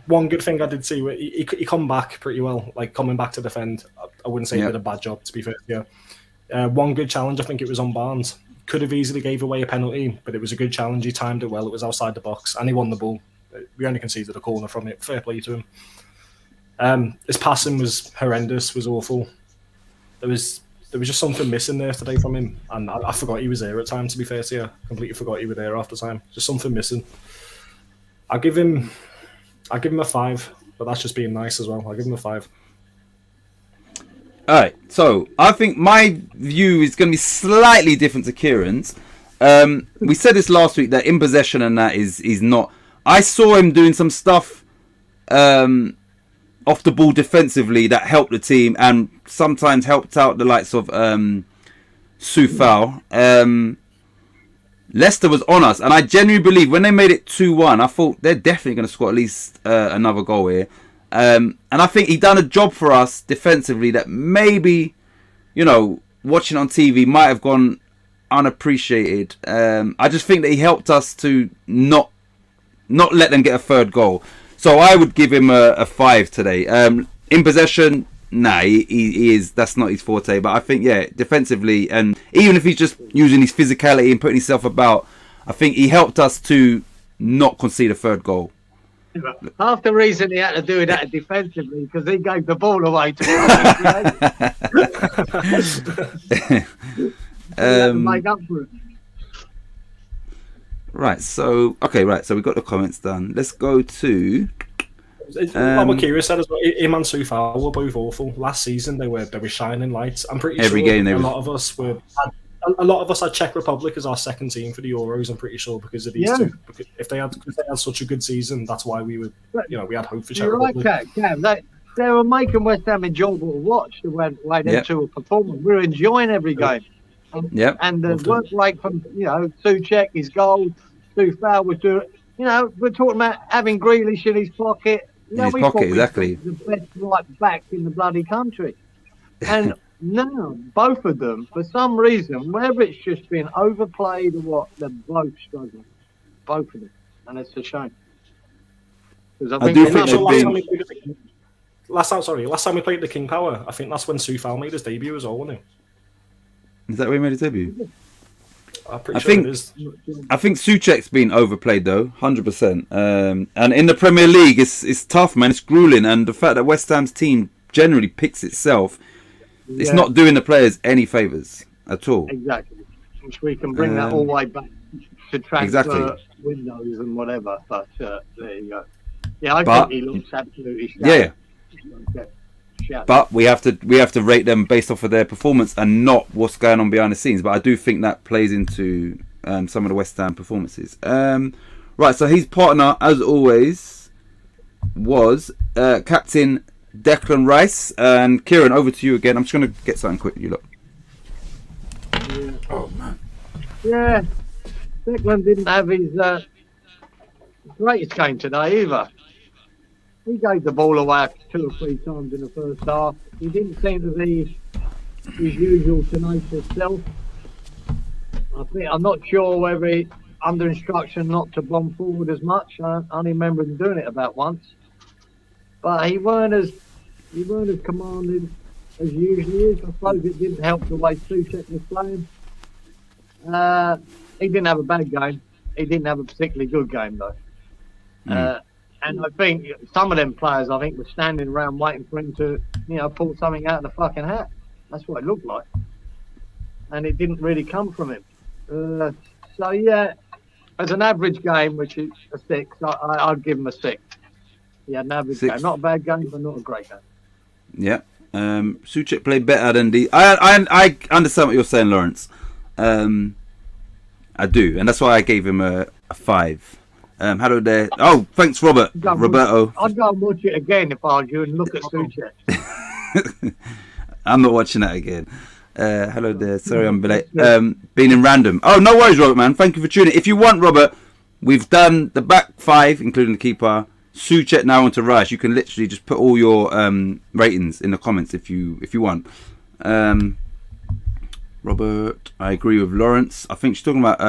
One good thing I did see, where he come back pretty well, like coming back to defend. I wouldn't say he did a bad job, to be fair. Yeah, one good challenge. I think it was on Barnes. Could have easily gave away a penalty, but it was a good challenge. He timed it well. It was outside the box, and he won the ball. We only conceded a corner from it. Fair play to him. His passing was horrendous. Was awful. There was just something missing there today from him, and I forgot he was there at times. To be fair to you, completely forgot he was there after time. Just something missing. I'll give him a 5, but that's just being nice as well. I'll give him a 5. All right, so I think my view is going to be slightly different to Kieran's. We said this last week that in possession and that is not. I saw him doing some stuff off the ball defensively that helped the team and sometimes helped out the likes of Soufal. Leicester was on us, and I genuinely believe when they made it 2-1, I thought they're definitely going to score at least another goal here. And I think he done a job for us defensively that maybe, watching on TV might have gone unappreciated. I just think that he helped us to not let them get a third goal. So I would give him a 5 today. In possession, nah, he is. That's not his forte. But I think, defensively, and even if he's just using his physicality and putting himself about, I think he helped us to not concede a third goal. Half the reason he had to do that defensively because he gave the ball away to make up for it. Right, so we got the comments done. Let's go to. I'm curious as well. Him and Soufal were both awful last season. They were shining lights. I'm pretty Every sure game a lot of us had Czech Republic as our second team for the Euros. I'm pretty sure because of these two. Because if they had such a good season, that's why we we had hope for Czech Republic. Right, Cam. They were making West Ham enjoyable to watch the way them two were performing. We were enjoying every game. And the work rate from Souček, his goal, Soufal was doing. We're talking about having Grealish in his pocket. In his pocket, exactly. The best right back in the bloody country. And now, both of them, for some reason, whether it's just been overplayed or what, they're both struggling. Both of them. And it's a shame. I do think they've been. Last time we played the King Power, I think that's when Soufal made his debut as well, wasn't he? Is that where he made his debut? I think it is. I think Souček's been overplayed though, 100%. And in the Premier League, it's tough, man. It's grueling, and the fact that West Ham's team generally picks itself, it's not doing the players any favours at all. Exactly. Which we can bring that all the way back to transfer windows and whatever. But there you go. Yeah, I think he looks absolutely sharp. But we have to rate them based off of their performance and not what's going on behind the scenes. But I do think that plays into some of the West Ham performances. Right, so his partner, as always, was Captain Declan Rice. And Kieran, over to you again. I'm just going to get something quick. You look. Yeah. Oh man. Yeah, Declan didn't have his greatest game today either. He gave the ball away 2 or 3 times in the first half. He didn't seem to be his usual tenacious self. I'm not sure whether he under instruction not to bomb forward as much. I only remember him doing it about once. But he weren't as commanding as he usually is. I suppose it didn't help the way Souček was playing. He didn't have a bad game. He didn't have a particularly good game though. And I think some of them players, were standing around waiting for him to, pull something out of the fucking hat. That's what it looked like. And it didn't really come from him. So, yeah, as an average game, which is a 6, I'd give him a 6. He had an average game. Not a bad game, but not a great game. Yeah. Souček played better than I understand what you're saying, Lawrence. I do. And that's why I gave him a 5. Hello there. Oh, thanks, Roberto. I'd go and watch it again if I was you and look at Souček. I'm not watching that again. Hello there. Sorry, I'm late. Being in random. Oh, no worries, Robert, man. Thank you for tuning. If you want, Robert, we've done the back five, including the keeper. Souček now onto Rice. You can literally just put all your ratings in the comments if you want. Robert, I agree with Lawrence. I think she's talking about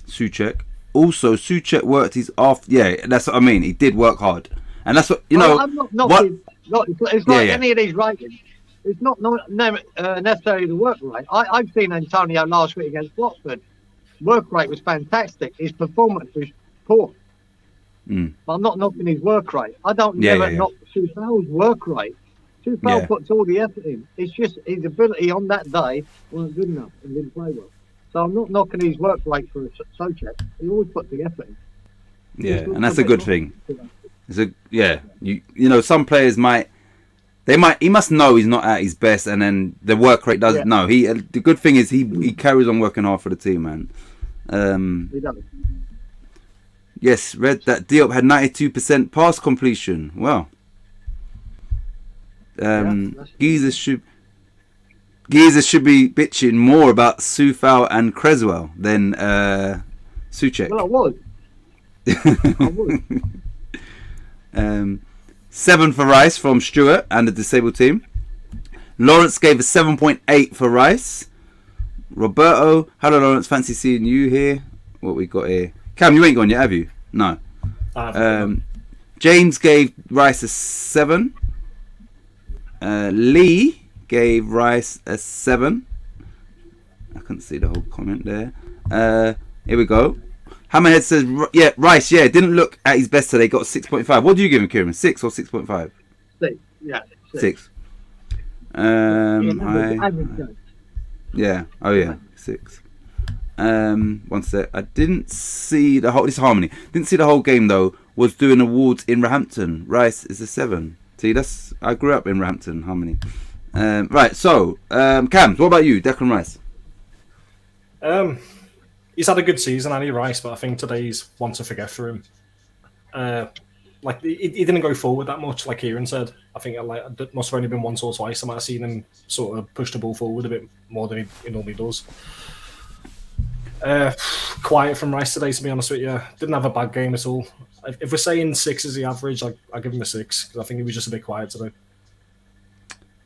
Souček. Also, Souček worked his off. Yeah, that's what I mean. He did work hard, and that's what you know. I'm it's like any of these ratings. It's not necessarily the work rate. I've seen Antonio last week against Watford. Work rate was fantastic. His performance was poor. But I'm not knocking his work rate. I don't never knock Soufal's work rate. Soufal puts all the effort in. It's just his ability on that day wasn't good enough and didn't play well. So I'm not knocking his work rate for Souček. He always puts the effort in. Yeah, and that's a good thing. You know, some players he must know he's not at his best, and then the work rate doesn't. No, the good thing is he carries on working hard for the team, man. He does. Yes, read that Diop had 92% pass completion. Wow. Giza should be bitching more about Soufal and Creswell than Souček. Well, I was. 7 for Rice from Stuart and the disabled team. Lawrence gave a 7.8 for Rice. Roberto, hello Lawrence, fancy seeing you here. What we got here? Cam, you ain't gone yet, have you? No. James gave Rice a 7. Lee gave Rice a 7. I couldn't see the whole comment there. Here we go. Hammerhead says, Rice, didn't look at his best today, got 6.5. What do you give him, Kieran? 6 or 6.5? 6, yeah. 6. Yeah, 6. One sec. I didn't see the whole. This is Harmony. Didn't see the whole game though. Was doing awards in Roehampton. Rice is a 7. See, I grew up in Roehampton. Harmony. Right. So, Cams, what about you, Declan Rice? He's had a good season, Andy Rice, but I think today's one to forget for him. He didn't go forward that much, like Kieran said. I think it must have only been once or twice I might have seen him sort of push the ball forward a bit more than he normally does. Quiet from Rice today, to be honest with you. Didn't have a bad game at all. If we're saying 6 is the average, I'll give him a 6 because I think he was just a bit quiet today.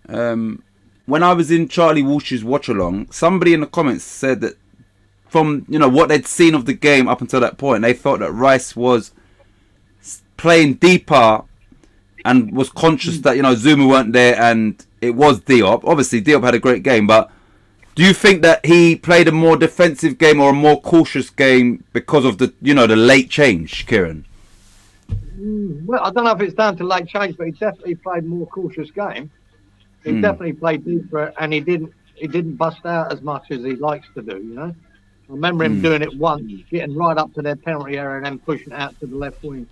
When I was in Charlie Walsh's watch along, somebody in the comments said that from what they'd seen of the game up until that point, they felt that Rice was playing deeper and was conscious that Zuma weren't there and it was Diop. Obviously, Diop had a great game, but do you think that he played a more defensive game or a more cautious game because of the the late change, Kieran? Well, I don't know if it's down to late change, but he definitely played a more cautious game. He definitely played deeper, and he didn't bust out as much as he likes to do. I remember him doing it once, getting right up to their penalty area and then pushing it out to the left wing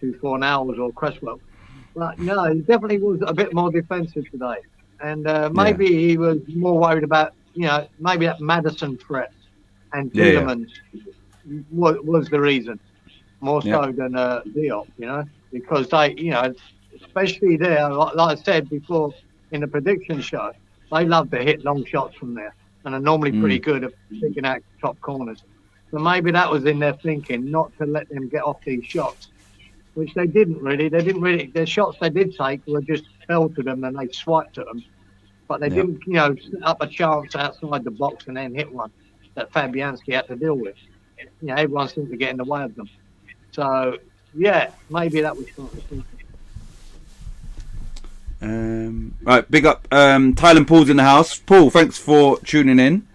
to Fornals or Cresswell. But no, he definitely was a bit more defensive today. And maybe he was more worried about, maybe that Maddison threat and Tielemans was the reason, more so than Diop, because they, especially there, like I said before in the prediction show, they love to hit long shots from there and are normally pretty good at picking out top corners. So maybe that was in their thinking, not to let them get off these shots, which they didn't really. The shots they did take were just fell to them and they swiped at them. But they didn't, set up a chance outside the box and then hit one that Fabianski had to deal with. Everyone seemed to get in the way of them. So, maybe that was part of the thinking. Right, big up. Thailand Paul's in the house. Paul, thanks for tuning in.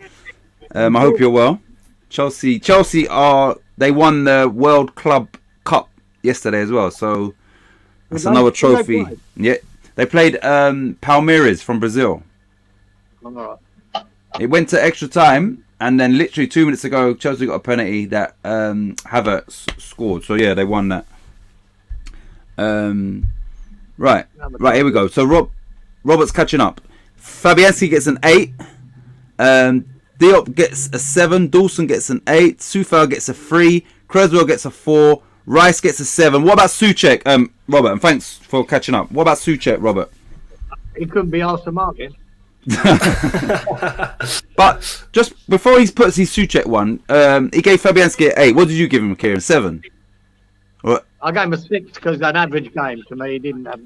I hope you're well. Chelsea they won the World Club Cup yesterday as well, so that's another trophy. They played Palmeiras from Brazil. It went to extra time, and then literally 2 minutes ago, Chelsea got a penalty that Havertz scored. So they won that. Right, here we go. So Robert's catching up. Fabianski gets an 8. Diop gets a 7. Dawson gets an 8. Soufal gets a 3. Creswell gets a 4. Rice gets a 7. What about Souček? Robert, and thanks for catching up. What about Souček, Robert? he couldn't be asked to mark it. But just before he puts his Souček one, he gave Fabianski an 8. What did you give him, Kieran? 7? Or, I gave him a 6 because an average game to me. He didn't have.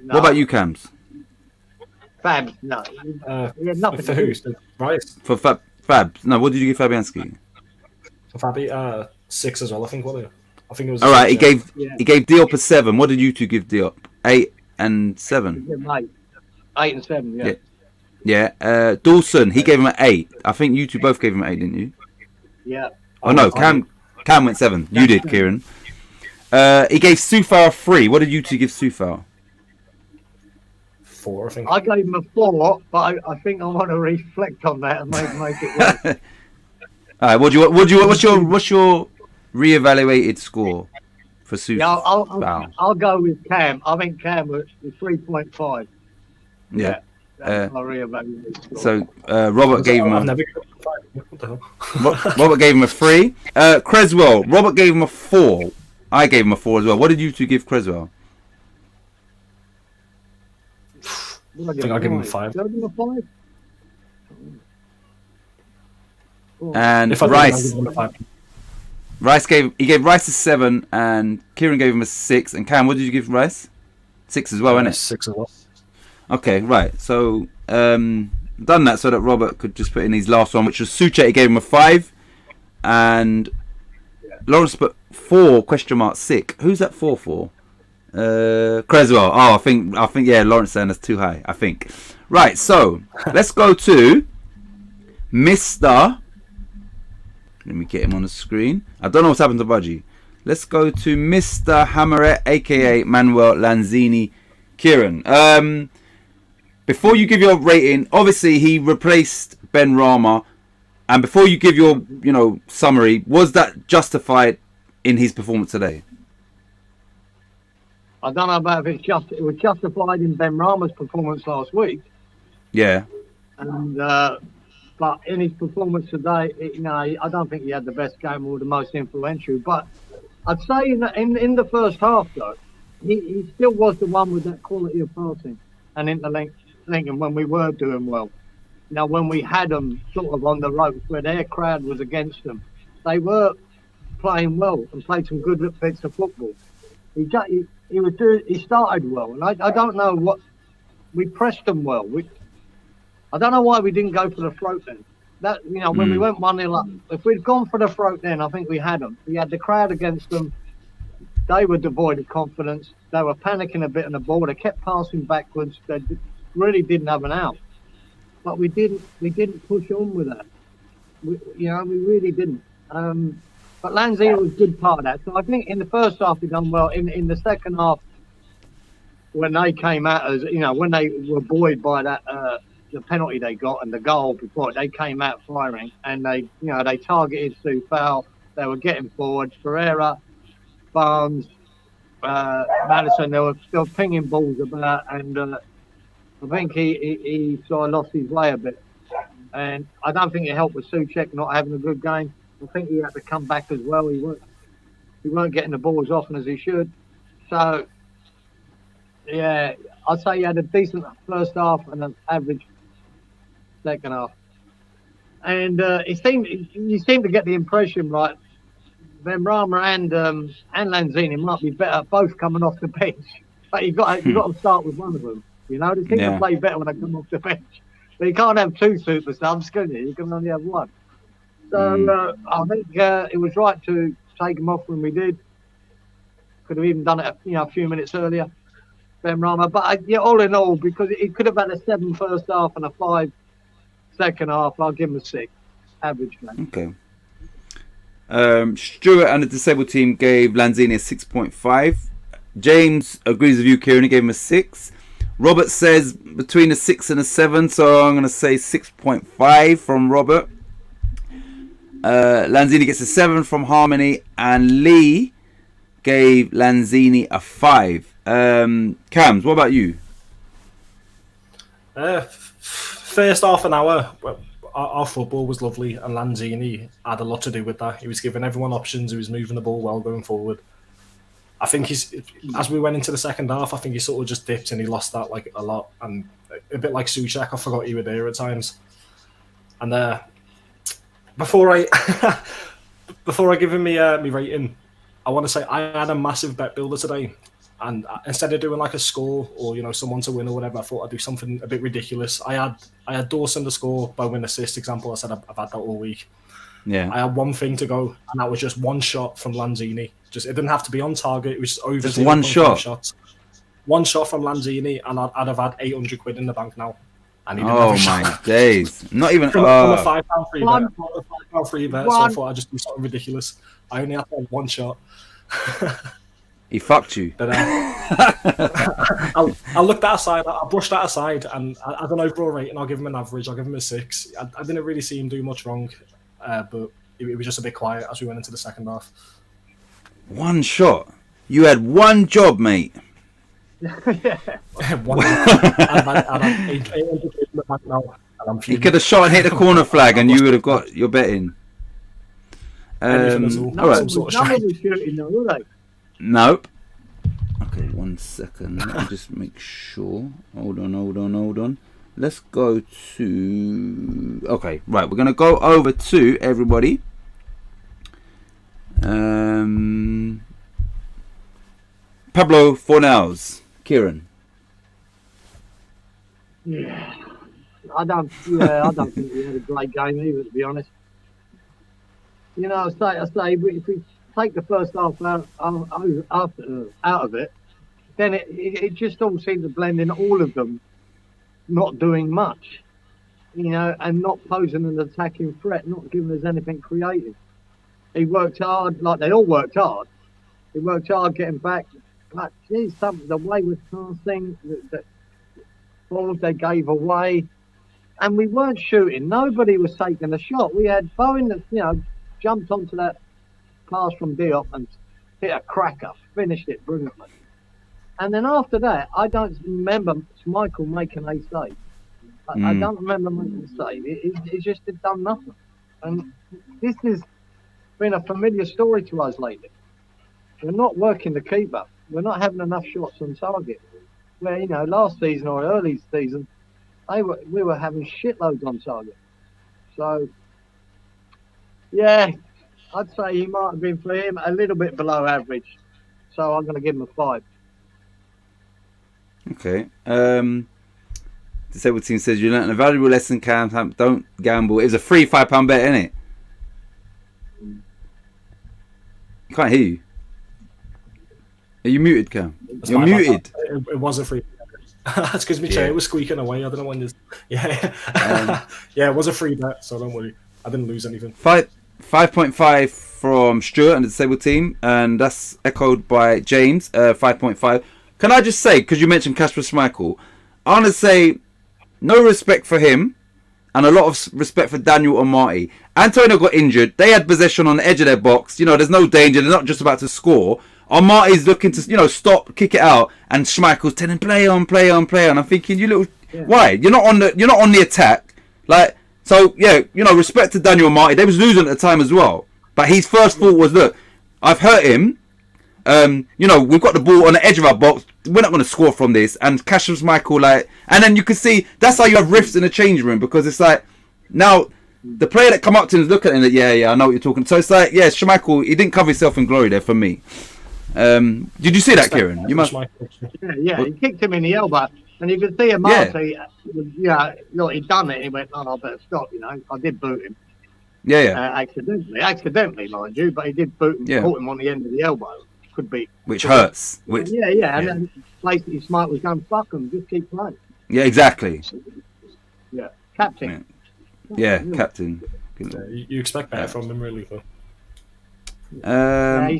No. What about you, Cams? Fabs, no. He had nothing For to who? do. Right. For Fabs? No, what did you give Fabianski? For Fabi, 6 as well, I think, wasn't it? I think it was. All right, he gave Yeah. he gave Diop a 7. What did you two give Diop? 8 and 7. Yeah, 8 and 7, yeah. Yeah. Dawson, he gave him an 8. I think you two both gave him an 8, didn't you? Yeah. Oh no, Cam went 7. You did, Kieran. He gave Sufar a 3. What did you two give Sufar? 4, I think. I gave him a 4, but I think I want to reflect on that and make it work. All right, what's your reevaluated score for Sufar? Yeah, I'll go with Cam. I think Cam was 3.5. Yeah. That's my reevaluated score. So Robert gave him I've a never given him a 5. What the hell? Robert gave him a 3. Creswell, Robert gave him a 4. I gave him a 4 as well. What did you two give Creswell? I think I'll give him a 5. Did I give him a 5? And If I did, I'll Rice, give him a 5. he gave Rice a 7, and Kieran gave him a 6. And Cam, what did you give Rice? 6 as well, innit? 6 as well. Okay, right. So done that so that Robert could just put in his last one, which was Souček. He gave him a 5, and Lawrence put 4 ? Sick. Who's that 4 for? Creswell. Oh, I think yeah. Lawrence saying that's too high. I think. Right. So let's go to Mr. Let me get him on the screen. I don't know what's happened to Budgie. Let's go to Mr. Hammeret, aka Manuel Lanzini. Kieran. Before you give your rating, obviously he replaced Ben Rama, and before you give your summary, was that justified in his performance today? I don't know about if it was justified in Ben Rama's performance last week. Yeah. And but in his performance today, I don't think he had the best game or the most influential. But I'd say in the first half, though, he still was the one with that quality of passing and interlinking when we were doing well. Now, when we had them sort of on the ropes where their crowd was against them, they were playing well and played some good bits of football. He started well, and I don't know what we pressed them well. I don't know why we didn't go for the throat then. When we went 1-0 up, if we'd gone for the throat then, I think we had them. We had the crowd against them. They were devoid of confidence. They were panicking a bit on the ball. They kept passing backwards. They really didn't have an out. But we didn't push on with that. We really didn't. But Lanzini was a good part of that. So I think in the first half we done well. In the second half, when they came at us, when they were buoyed by that the penalty they got and the goal before it, they came out firing and they targeted Sufal. They were getting forward. Ferreira, Barnes, Madison, they were still pinging balls about, and I think he sort of lost his way a bit. And I don't think it helped with Souček not having a good game. I think he had to come back as well. He weren't getting the ball as often as he should. So, yeah, I'd say he had a decent first half and an average second half. And you seem to get the impression, right, Ben Rama and Lanzini might be better both coming off the bench. But you've got to start with one of them. They seem to play better when they come off the bench. But you can't have 2 super subs, can you? You can only have 1. So I think it was right to take him off when we did. Could have even done it, a few minutes earlier, Ben Rama. But all in all, because he could have had a 7 first half and a 5 second half, I'll give him a 6 average. Man. Okay. Stuart and the disabled team gave Lanzini a 6.5. James agrees with you, Kieran. He gave him a 6. Robert says between a 6 and a 7, so I'm going to say 6.5 from Robert. Lanzini gets a 7 from Harmony, and Lee gave Lanzini a 5. Cams, what about you? First half an hour, our football was lovely, and Lanzini had a lot to do with that. He was giving everyone options. He was moving the ball well going forward. I think he's, as we went into the second half, I think he sort of just dipped and he lost that like a lot. And a bit like Souček, I forgot you were there at times. And before I give him me rating, I want to say I had a massive bet builder today. And instead of doing like a score or, you know, someone to win or whatever, I thought I'd do something a bit ridiculous. I had Dawson to score by win assist example. I said I've had that all week. Yeah. I had one thing to go, and that was just one shot from Lanzini. It didn't have to be on target. It was over just one shot. Shots. One shot from Lanzini, and I'd have had 800 quid in the bank now. And he didn't Oh have a shot. my days! Not even From a £5 free bet. £5 free bet. So I One. thought I'd just do something ridiculous. I only had to have one shot. he fucked you. But I looked that aside. I brushed that aside, and I don't overall rating. I'll give him an average. I'll give him a 6. I didn't really see him do much wrong, but it was just a bit quiet as we went into the second half. One shot. You had one job, mate. He could have shot and hit the corner flag, and you would have got your bet in. All right. None of them shooting though, were they? Nope. Okay, 1 second. Let me just make sure. Hold on. Let's go to... Okay, right. We're going to go over to everybody. Pablo Fornals. Kieran. Yeah. I don't think we had a great game either, to be honest. You know, I say, if we take the first half out of it, then it just all seemed to blend in, all of them not doing much, you know, and not posing an attacking threat, not giving us anything creative. He worked hard, like they all worked hard. He worked hard getting back, but geez, the wayward passing, the balls they gave away, and we weren't shooting. Nobody was taking a shot. We had Bowen that, you know, jumped onto that pass from Diop and hit a cracker, finished it brilliantly. And then after that, I don't remember Michael making a save. I don't remember making a save. He just had done nothing. And this has been a familiar story to us lately. We're not working the keeper. We're not having enough shots on target. Where, you know, last season or early season, we were having shitloads on target. So, yeah, I'd say he might have been, for him, a little bit below average. So I'm going to give him a 5. Okay. Disabled team says you learnt a valuable lesson, Cam. Don't gamble. It was a free £5 bet, innit? Can't hear you. Are you muted, Cam? You're muted. It was a free. That's because my chair was squeaking away. I don't know when this. Yeah, yeah, it was a free bet, so don't worry. I didn't lose anything. 5.5 from Stuart and the disabled team, and that's echoed by James. 5.5. Can I just say, because you mentioned Kasper Schmeichel, I want to say no respect for him and a lot of respect for Daniel Amati. Antonio got injured. They had possession on the edge of their box. You know, there's no danger. They're not just about to score. Amati's looking to, you know, stop, kick it out, and Schmeichel's telling play on. I'm thinking, you little, why? You're not on the attack. Like, so yeah, you know, respect to Daniel Amati. They was losing at the time as well, but his first thought was, look, I've hurt him. You know, we've got the ball on the edge of our box. We're not going to score from this. And Kasper Schmeichel, like, and then you can see that's how you have rifts in the change room, because it's like now the player that come up to him is looking at him like, yeah, I know what you're talking. So it's like, yeah, Schmeichel, he didn't cover himself in glory there for me. Did you see that, Kieran? You must. Yeah, he kicked him in the elbow, and you could see him, Marty. Yeah, look, he'd done it. He went, "No, I better stop." You know, I did boot him. Yeah. Accidentally, mind you, but he did boot him, caught him on the end of the elbow. Could be. Which hurts. Yeah, and then basically Smart was going, "Fuck him, just keep playing." Yeah, exactly. Yeah, captain. Yeah, captain. You expect better from him, really, though.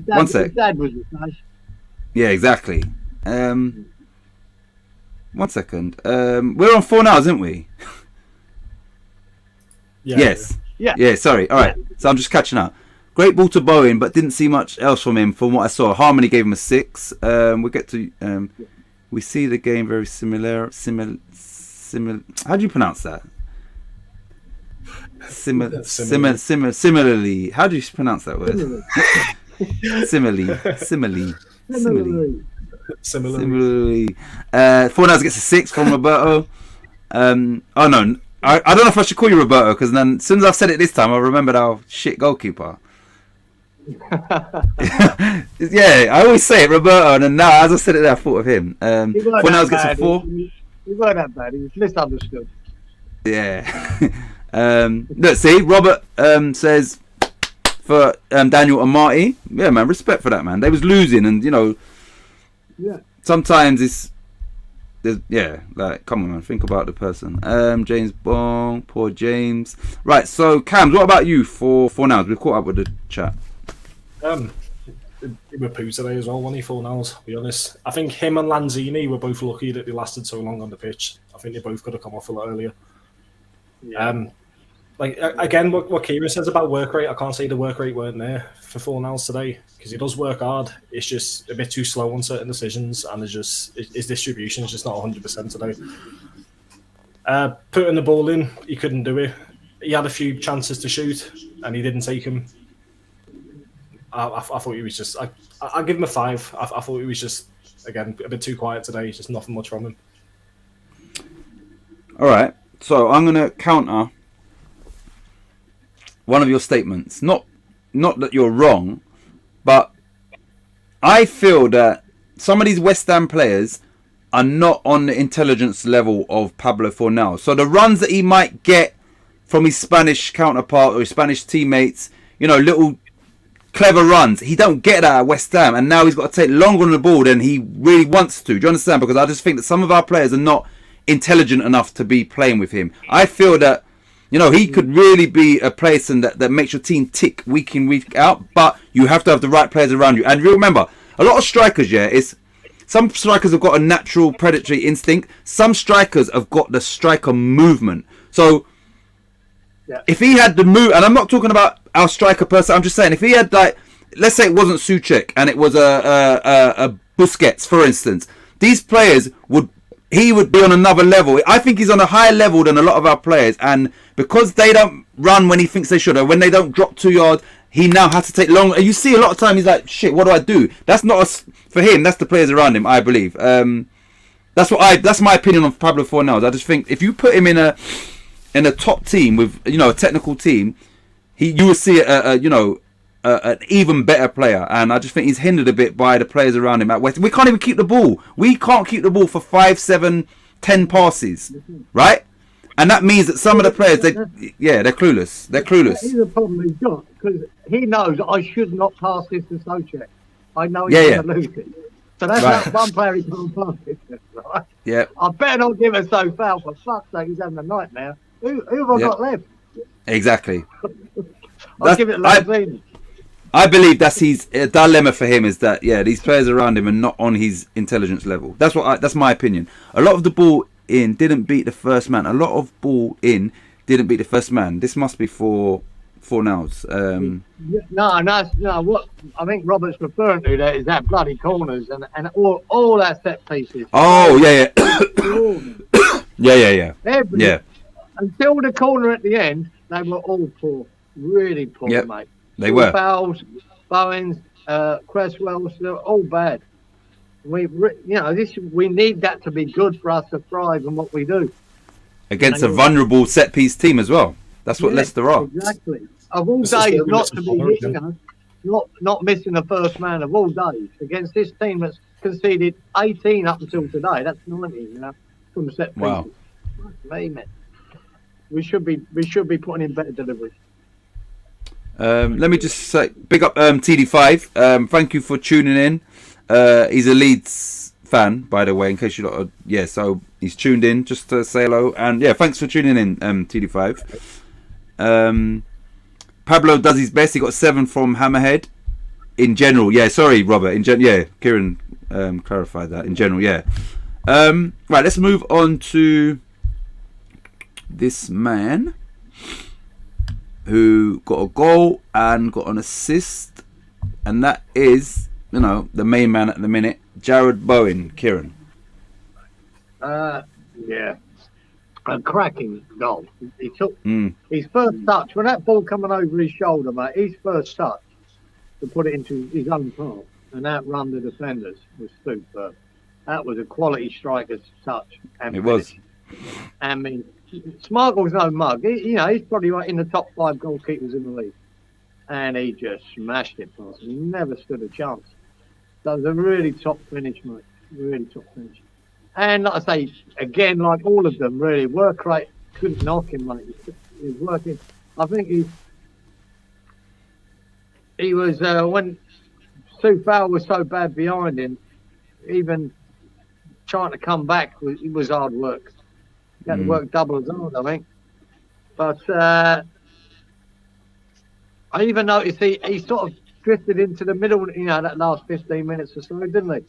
One sec. His dad was nice. Yeah, exactly. 1 second. We're on 4 now, isn't we? Yeah, yes. Yeah. Sorry. All right. So I'm just catching up. Great ball to Bowen, but didn't see much else from him. From what I saw, Harmony gave him a 6. We get to. We see the game very similar. How do you pronounce that? Similarly. How do you pronounce that word? Simile. Similarly. Similarly. 4-0 gets a 6 from Roberto. Oh no, I don't know if I should call you Roberto because then as soon as I've said it this time, I remembered our shit goalkeeper. Yeah, I always say it, Roberto, and then now as I said it there, I thought of him. 4-0 gets a 4. He weren't that bad. He was misunderstood. Yeah. Let's see. Robert says for Daniel and Marty. Yeah, man, respect for that, man. They was losing, and you know, Yeah. sometimes like come on, man, think about the person. James Bong, poor James. Right, so Cams, what about you for 4-0? We've caught up with the chat. He were poo today as well, wasn't he? 4-0, to be honest. I think him and Lanzini were both lucky that they lasted so long on the pitch. I think they both could have come off a lot earlier. Yeah. Like again, what Kieran says about work rate, I can't say the work rate weren't there for 4-0 today because he does work hard. It's just a bit too slow on certain decisions, and his distribution is just not 100% today. Putting the ball in, he couldn't do it. He had a few chances to shoot, and he didn't take them. I thought he was just. I'll give him a 5. I thought he was just again a bit too quiet today. Just nothing much from him. All right, so I'm gonna counter one of your statements. Not that you're wrong, but I feel that some of these West Ham players are not on the intelligence level of Pablo Fornal. So the runs that he might get from his Spanish counterpart or his Spanish teammates, you know, little clever runs, he don't get that at West Ham, and now he's got to take longer on the ball than he really wants to. Do you understand? Because I just think that some of our players are not intelligent enough to be playing with him. I feel that, you know, he could really be a person that makes your team tick week in, week out, but you have to have the right players around you. And remember, a lot of strikers, some strikers have got a natural predatory instinct. Some strikers have got the striker movement. So if he had the move, and I'm not talking about our striker person, I'm just saying if he had, like, let's say it wasn't Souček and it was a Busquets, for instance, these players he would be on another level. I think he's on a higher level than a lot of our players, and because they don't run when he thinks they should, or when they don't drop 2 yards, he now has to take long. And you see a lot of time he's like, shit, what do I do? That's not for him. That's the players around him, I believe. That's my opinion on Pablo Fornals. I just think if you put him in a top team with, you know, a technical team, you will see an even better player. And I just think he's hindered a bit by the players around him at West. We can't even keep the ball. We can't keep the ball for 5, 7, 10 passes, right? And that means that some of the players, they're clueless. They're clueless. Here's the problem he's got, because he knows I should not pass this to Souček. I know he's going to lose it. So that's that one player he can't pass it to, right? Yeah. I better not give her so foul. For fuck's sake, he's having a nightmare. Who have I got left? Exactly. I'll give it Lanzini. I believe that's his dilemma for him, is that these players around him are not on his intelligence level. That's my opinion. A lot of the ball in didn't beat the first man. A lot of ball in didn't beat the first man. This must be for Fornals. No. What I think Robert's referring to there is that bloody corners and all our set pieces. Oh yeah. Yeah. Yeah. Until the corner at the end, they were all poor, really poor, mate. They were. Fouls, Bowens, Cresswell's, they're all bad. We need that to be good for us to thrive in what we do. Against a vulnerable set piece team as well. That's what Leicester are. Exactly. Of all days, not to be hitting us, not missing the first man of all days against this team that's conceded 18 up until today. That's 19, from set pieces. Wow. Man. We should be putting in better delivery. Let me just say, big up TD5. Thank you for tuning in. He's a Leeds fan, by the way, in case you don't. So he's tuned in just to say hello. And thanks for tuning in, TD5. Pablo does his best. He got 7 from Hammerhead. In general, sorry, Robert. Kieran clarified that. In general, right, let's move on to this man who got a goal and got an assist, and that is, the main man at the minute, Jared Bowen. Kieran. A cracking goal. He took his first touch when that ball coming over his shoulder, mate. His first touch to put it into his own part. and outrun the defenders was superb. That was a quality striker's touch. And It was. I mean, Schmeichel's no mug. He's probably right in the top 5 goalkeepers in the league. And he just smashed it past him. He never stood a chance. That was a really top finish, mate. Really top finish. And like I say, again, like all of them, really, work rate, couldn't knock him, mate. He was working. I think he was, when Soufal was so bad behind him, even trying to come back was hard work. He had to work double as hard, I think. But I even noticed he sort of drifted into the middle, that last 15 minutes or so, didn't he?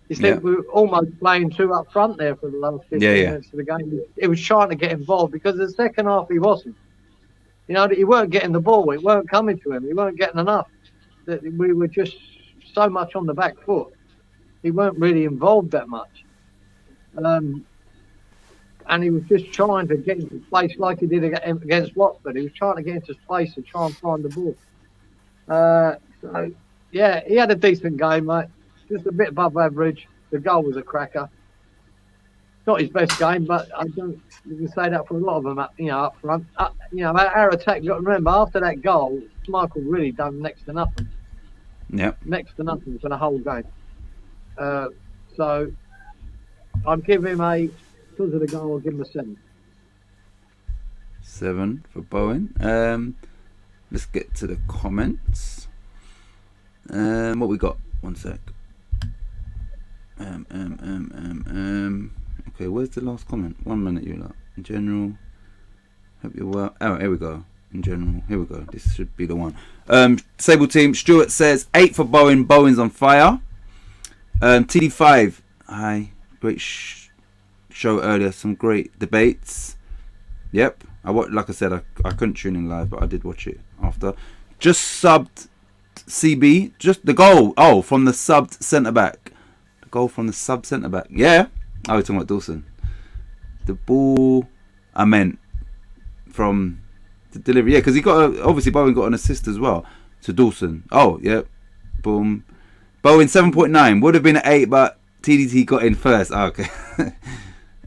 You see, we were almost playing 2 up front there for the last 15 minutes of the game. He was trying to get involved because the second half he wasn't. He weren't getting the ball. It weren't coming to him. He weren't getting enough. We were just so much on the back foot. He weren't really involved that much. And he was just trying to get into place like he did against Watford. He was trying to get into space and try and find the ball. So, yeah, he had a decent game, mate. Just a bit above average. The goal was a cracker. Not his best game, but you can say that for a lot of them, up front. Our attack, you got to remember, after that goal, Michael really done next to nothing. Yep. Next to nothing for the whole game. So I'd give him because of the goal, I'll give him a 7. 7 for Bowen. Let's get to the comments. What we got? One sec. Okay, where's the last comment? 1 minute, you lot. In general, hope you're well. Oh, here we go. In general, here we go. This should be the one. Sable team. Stuart says 8 for Bowen. Bowen's on fire. TD5. Hi. Great show earlier. Some great debates. Yep. Like I said, I couldn't tune in live, but I did watch it after. Just subbed CB. Just the goal. Oh, from the subbed centre back. The goal from the sub centre back. Yeah. Oh, we're talking about Dawson. The ball. I meant from the delivery. Yeah, because obviously Bowen got an assist as well to Dawson. Oh, yeah. Boom. Bowen 7.9. Would have been at 8, but TDT got in first. Oh, okay.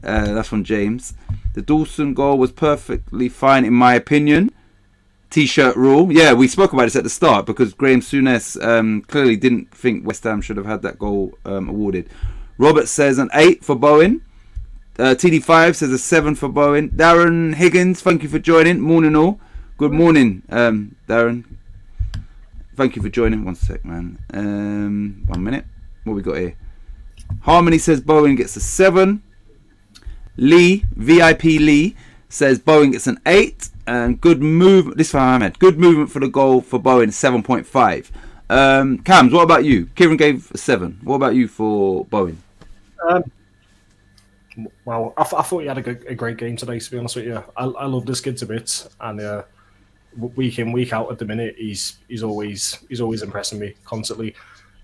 That's from James. The Dawson goal was perfectly fine in my opinion. T-shirt rule. Yeah, we spoke about this at the start because Graham Souness clearly didn't think West Ham should have had that goal awarded. Robert says an 8 for Bowen. TD5 says a 7 for Bowen. Darren Higgins, thank you for joining. Morning all. Good morning, Darren. Thank you for joining. One sec, man. 1 minute. What we got here? Harmony says Bowen gets a 7. Lee, VIP Lee, says Bowen gets an 8. And good move. This one I meant. Good movement for the goal for Bowen, 7.5. Cams, what about you? Kieran gave a 7. What about you for Bowen? Well, I thought he had a great game today, to be honest with you. I love this kid to bits, and week in, week out at the minute, he's always impressing me constantly.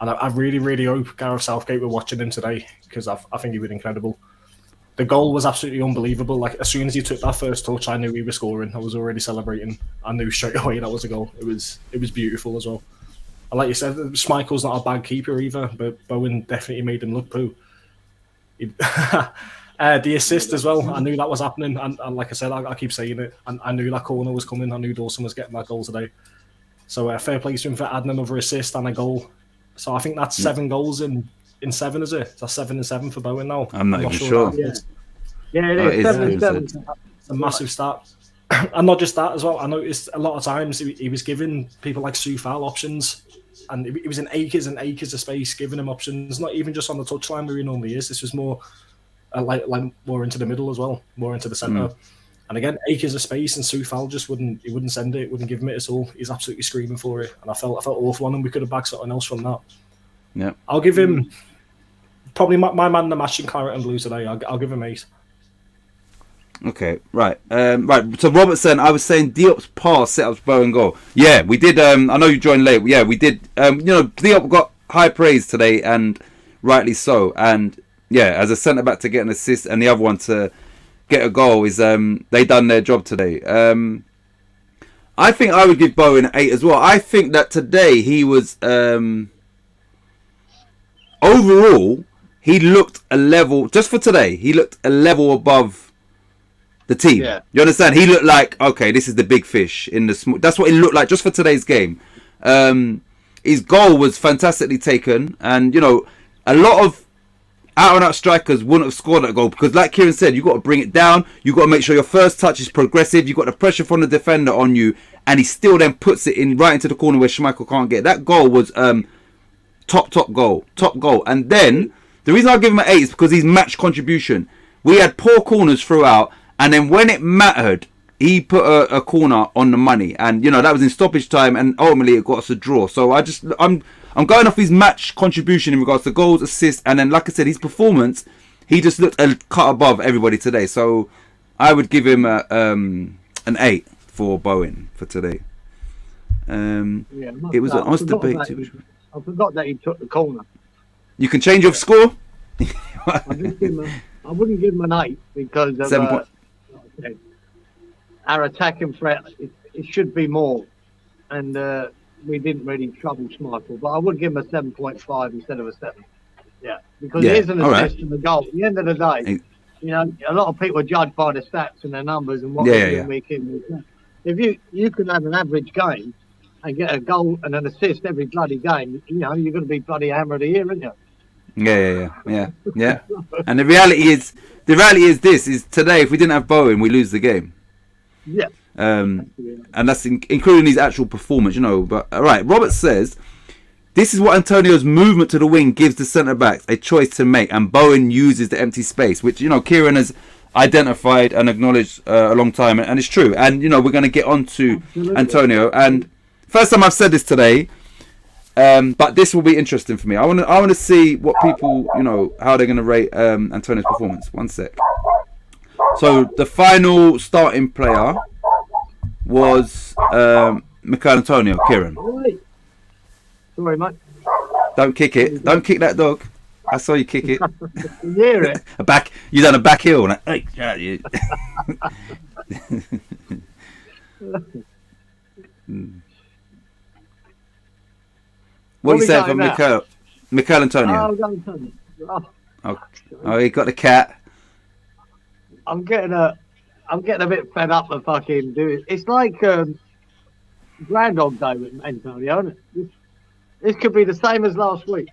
And I really, really hope Gareth Southgate were watching him today, because I think he was incredible. The goal was absolutely unbelievable. Like, as soon as he took that first touch, I knew he was scoring. I was already celebrating. I knew straight away that was a goal. It was beautiful as well. And like you said, Schmeichel's not a bad keeper either, but Bowen definitely made him look poo. The assist as well, I knew that was happening, and like I said, I keep saying it, and I knew that corner was coming. I knew Dawson was getting that goal today, so fair play to him for adding another assist and a goal. So I think that's 7 goals in 7, is it? That's 7 and 7 for Bowen now. I'm not even sure. Yeah, it is. 7 and 7. It's a massive start. And not just that as well, I noticed a lot of times he was giving people like Soufal options, and it was in acres and acres of space giving him options, not even just on the touchline where he normally is. This was more like more into the middle as well, more into the centre. And again, acres of space, and Soufal just wouldn't send it, wouldn't give him it at all. He's absolutely screaming for it, and I felt awful on him. We could have bagged something else from that. Yeah, I'll give him probably my man in the match in claret and blue today. I'll give him 8. Okay, right. Right. So Robertson, I was saying Diop's pass set up Bowen goal. Yeah, we did. I know you joined late. Yeah, we did. Diop got high praise today, and rightly so. And yeah, as a centre back to get an assist and the other one to get a goal is they done their job today. I think I would give Bowen an 8 as well. I think that today he was overall, he looked a level, just for today, he looked a level above the team. Yeah. You understand? He looked like, okay, this is the big fish in the small. That's what he looked like just for today's game. His goal was fantastically taken, and, you know, a lot of out-and-out strikers wouldn't have scored that goal because, like Kieran said, you got to bring it down. You got to make sure your first touch is progressive. You got the pressure from the defender on you, and he still then puts it in right into the corner where Schmeichel can't get. That goal was top goal. And then the reason I give him an 8 is because his match contribution. We had poor corners throughout, and then when it mattered, he put a corner on the money, and you know that was in stoppage time, and ultimately it got us a draw. So I'm going off his match contribution in regards to goals, assists, and then, like I said, his performance. He just looked a cut above everybody today. So I would give him an 8 for Bowen for today. It was an honest debate. I forgot that he took the corner. You can change your score. I wouldn't give him an 8 because of 7 points. Our attacking threat. It should be more, and we didn't really trouble Schmeichel. But I would give him a 7.5 instead of a 7. Yeah, because it is an assist and a goal. At the end of the day, you know, a lot of people are judged by the stats and their numbers and what they do week in, week out. If you can have an average game and get a goal and an assist every bloody game, you know, you're going to be bloody hammer of the year, aren't you? Yeah. And the reality is this is today. If we didn't have Bowen, we lose the game. Yeah. And that's including his actual performance, you know. But all right, Robert says this is what Antonio's movement to the wing gives the centre backs a choice to make, and Bowen uses the empty space, which, you know, Kieran has identified and acknowledged a long time, and it's true. And you know, we're going to get on to Antonio. And first time I've said this today, but this will be interesting for me. I want to see what people, you know, how they're going to rate Antonio's performance. One sec. So the final starting player was Michael Antonio. Kieran, sorry, mate. don't kick it. Don't kick that dog. I saw you kick it. You hear it? You done a back heel. And hey, yeah, you. What are you saying for Michael Antonio? Oh, he got the cat. I'm getting a bit fed up of fucking doing. It's like Groundhog Day with Antonio, isn't it? This could be the same as last week.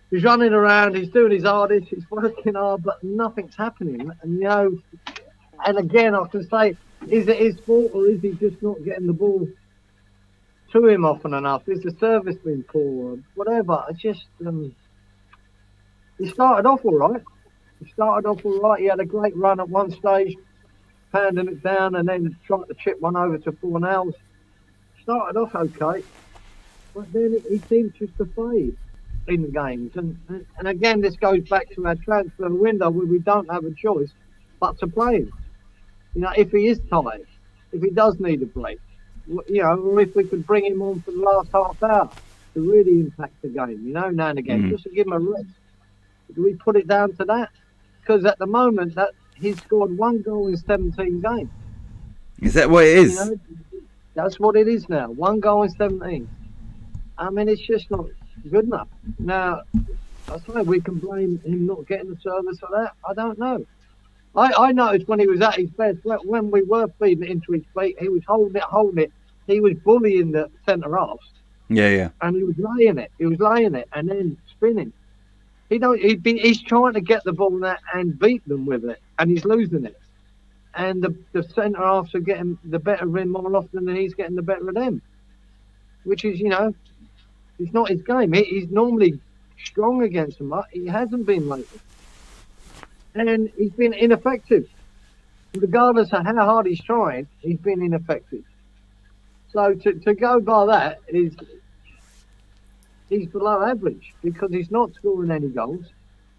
He's running around, he's doing his hardest, he's working hard, but nothing's happening. And you know, and again, I can say, is it his fault or is he just not getting the ball to him often enough? Is the service been poor or whatever? I just he started off all right. He had a great run at one stage, pounding it down, and then tried to chip one over to Fornals. Started off okay, but then he seemed just to fade in the games. And again, this goes back to our transfer window where we don't have a choice but to play him. You know, if he is tired, if he does need a break, you know, or if we could bring him on for the last half hour to really impact the game, you know, now and again, just to give him a rest. Do we put it down to that? Because at the moment, that he's scored 1 goal in 17 games. Is that what it is? You know, that's what it is now. 1 goal in 17. I mean, it's just not good enough. Now, I say we can blame him not getting the service for that. I don't know. I noticed when he was at his best, when we were feeding it into his feet, he was holding it. He was bullying the centre halves. Yeah. And he was laying it and then spinning. He's trying to get the ball there and beat them with it, and he's losing it. And the centre halves are getting the better of him more often than he's getting the better of them, which is, you know, it's not his game. He's normally strong against them. He hasn't been lately, and he's been ineffective. Regardless of how hard he's trying, he's been ineffective. So to go by that is. He's below average because he's not scoring any goals.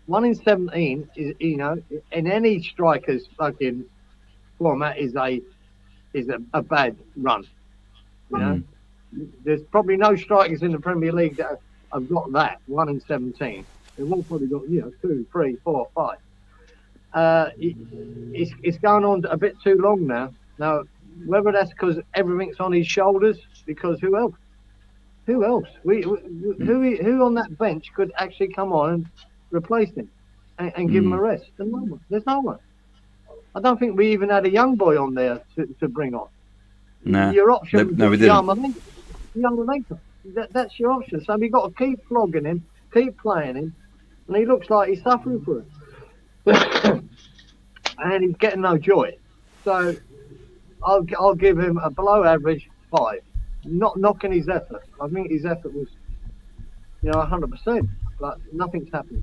1 in 17 is, you know, in any striker's fucking format is a bad run. You know, there's probably no strikers in the Premier League that have got that 1 in 17. They've all probably got, you know, 2, 3, 4, 5. It's going on a bit too long now. Now, whether that's because everything's on his shoulders, because who else? Who else? Who on that bench could actually come on and replace him and give him a rest? There's no one. There's no one. I don't think we even had a young boy on there to bring on. Nah. Your option No, we didn't. Yarmolenko. That's your option. So we've got to keep flogging him, keep playing him, and he looks like he's suffering for it. And he's getting no joy. So I'll give him a below average 5. Not knocking his effort. I think his effort was, 100%, but nothing's happened.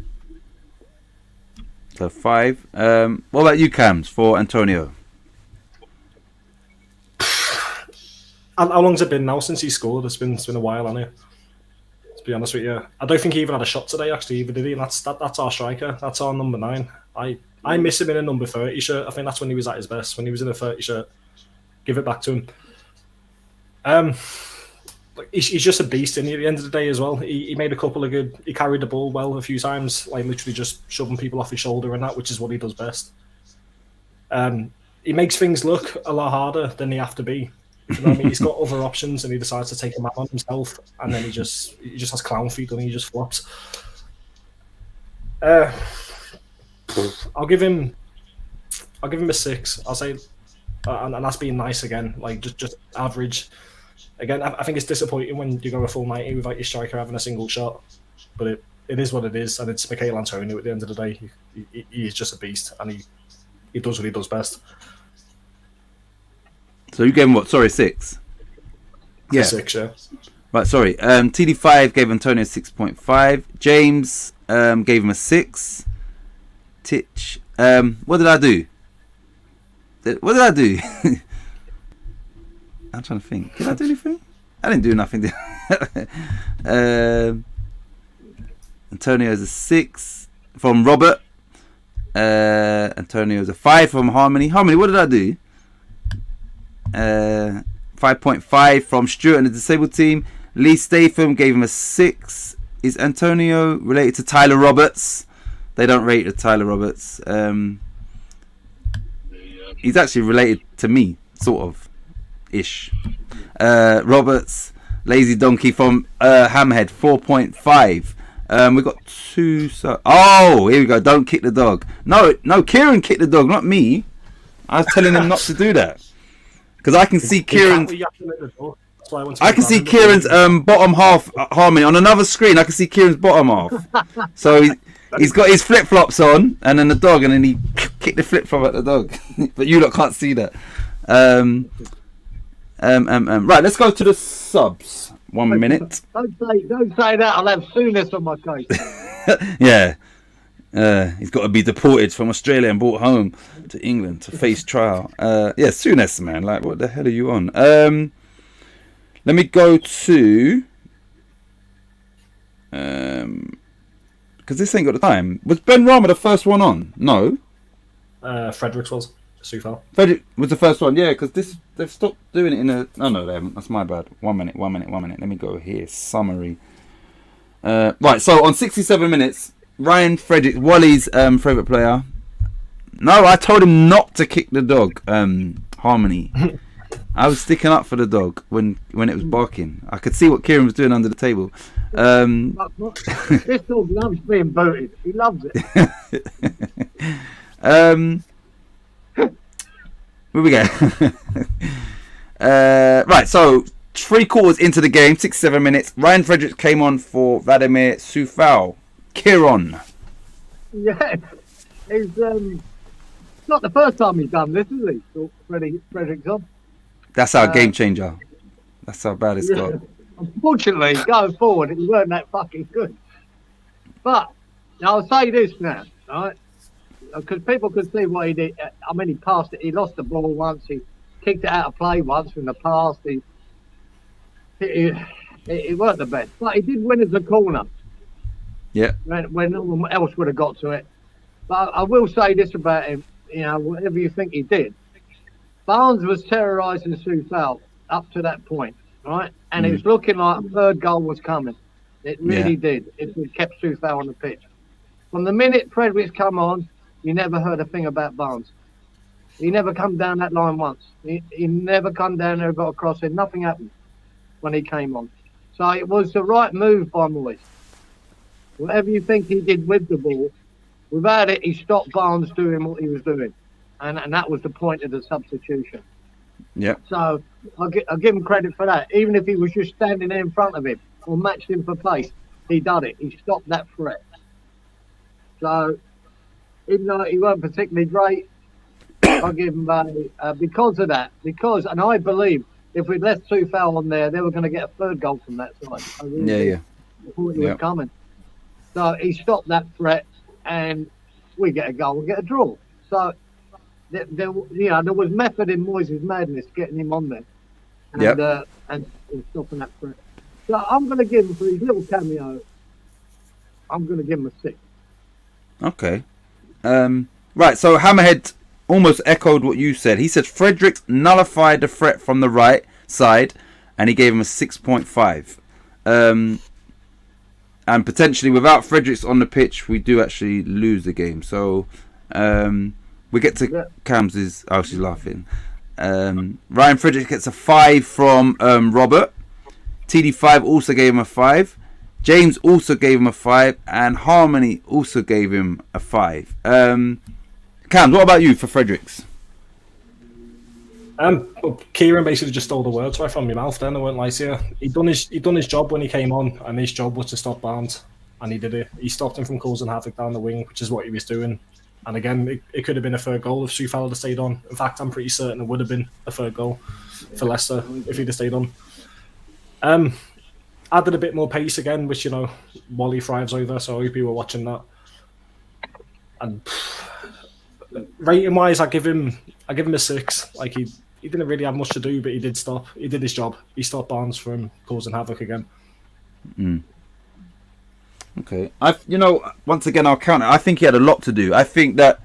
So 5. What about you, Cams, for Antonio? How long's it been now since he scored? It's been a while, hasn't it? To be honest with you, I don't think he even had a shot today. Actually, either did he? And that's our striker. That's our number 9. I miss him in a number 30 shirt. I think that's when he was at his best. When he was in a 30 shirt, give it back to him. He's just a beast. And at the end of the day, as well, he made a couple of good. He carried the ball well a few times, like literally just shoving people off his shoulder and that, which is what he does best. He makes things look a lot harder than they have to be. You know what I mean? He's got other options, and he decides to take them out on himself, and then he just has clown feet, and he just flops. I'll give him a 6. I'll say, and that's being nice again. Like just average. Again, I think it's disappointing when you go a full 90 without your striker having a single shot, but it is what it is, and it's Michail Antonio at the end of the day. He is just a beast, and he does what he does best. So you gave him what? Sorry, 6. Yeah, 6. Yeah. Right. Sorry. TD5 gave Antonio 6.5. James gave him a 6. Titch. What did I do? I'm trying to think. Did I do anything? I didn't do nothing. Antonio's a 6 from Robert. Antonio's a 5 from Harmony. Harmony, what did I do? 5.5 from Stuart and the disabled team. Lee Statham gave him a 6. Is Antonio related to Tyler Roberts? They don't rate Tyler Roberts. He's actually related to me, sort of ish. Roberts, Lazy Donkey from Hamhead, 4.5. We got 2. Oh, here we go. Don't kick the dog. No, Kieran kicked the dog, not me. I was telling him not to do that. Because I can see Kieran's. I can see Kieran's bottom half, Harmony, on another screen. I can see Kieran's bottom half. So he's got his flip flops on, and then the dog, and then he kicked the flip flop at the dog. But you lot can't see that. Right, let's go to the subs. 1 minute. Don't say that. I'll have Souness on my case. Yeah. He's got to be deported from Australia and brought home to England to face trial. Yeah, Souness, man. Like, what the hell are you on? Let me go to... because this ain't got the time. Was Ben Rama the first one on? No. Fredericks was. Sufal. Frederick was the first one, yeah, because they've stopped doing it in a... Oh, no, they haven't. That's my bad. 1 minute. Let me go here. Summary. Right, so on 67 minutes... Ryan Fredericks, Wally's favourite player. No, I told him not to kick the dog, Harmony. I was sticking up for the dog when it was barking. I could see what Kieran was doing under the table. This dog loves being booted. He loves it. Where we go? Right, so 3 quarters into the game, 67 minutes. Ryan Fredericks came on for Vladimir Sufal. Kieran. Yeah, it's not the first time he's done this, is he? So Fredericks on. That's our game changer. That's how bad it's got. Unfortunately, going forward, he weren't that fucking good. But I'll say this now, right? Because people could see what he did. I mean, he passed it. He lost the ball once. He kicked it out of play once from the pass. He weren't the best, but he did win as a corner. Yeah. When no one else would have got to it. But I will say this about him, whatever you think he did, Barnes was terrorising Sufal up to that point, right? And it was looking like a third goal was coming. It really did, if we kept Sufal on the pitch. From the minute Fredericks come on, you never heard a thing about Barnes. He never come down that line once. He never come down there and got across it. Nothing happened when he came on. So it was the right move by Moyes. Whatever you think he did with the ball, without it, he stopped Barnes doing what he was doing. And that was the point of the substitution. Yep. So I'll give him credit for that. Even if he was just standing there in front of him or matched him for pace, he done it. He stopped that threat. So even though he weren't particularly great, I'll give him because of that. And I believe if we'd left Tufal on there, they were going to get a third goal from that side. I really Yeah. thought it was coming. So he stopped that threat, and we get a goal, we get a draw. So there was method in Moyes' madness getting him on there, and stopping that threat. So I'm going to give him, for his little cameo, I'm going to give him a 6. Okay. Right, so Hammerhead almost echoed what you said. He said Fredericks nullified the threat from the right side, and he gave him a 6.5. And potentially without Fredericks on the pitch, we do actually lose the game. So we get to Cam's. Oh, she's laughing. Ryan Fredericks gets a 5 from Robert. TD5 also gave him a 5. James also gave him a 5, and Harmony also gave him a 5. Cam, what about you for Fredericks? Kieran basically just stole the words right from my mouth. Then I won't lie to you. He done his job when he came on, and his job was to stop Barnes, and he did it. He stopped him from causing havoc down the wing, which is what he was doing. And again, it could have been a third goal if Sufal had stayed on. In fact, I'm pretty certain it would have been a third goal for Leicester if he'd have stayed on. Added a bit more pace again, which Wally thrives over. So I hope you were watching that. And rating wise, I give him a 6. Like he didn't really have much to do, but he did stop. He did his job. He stopped Barnes from causing havoc again. Okay, once again I'll counter. I think he had a lot to do. I think that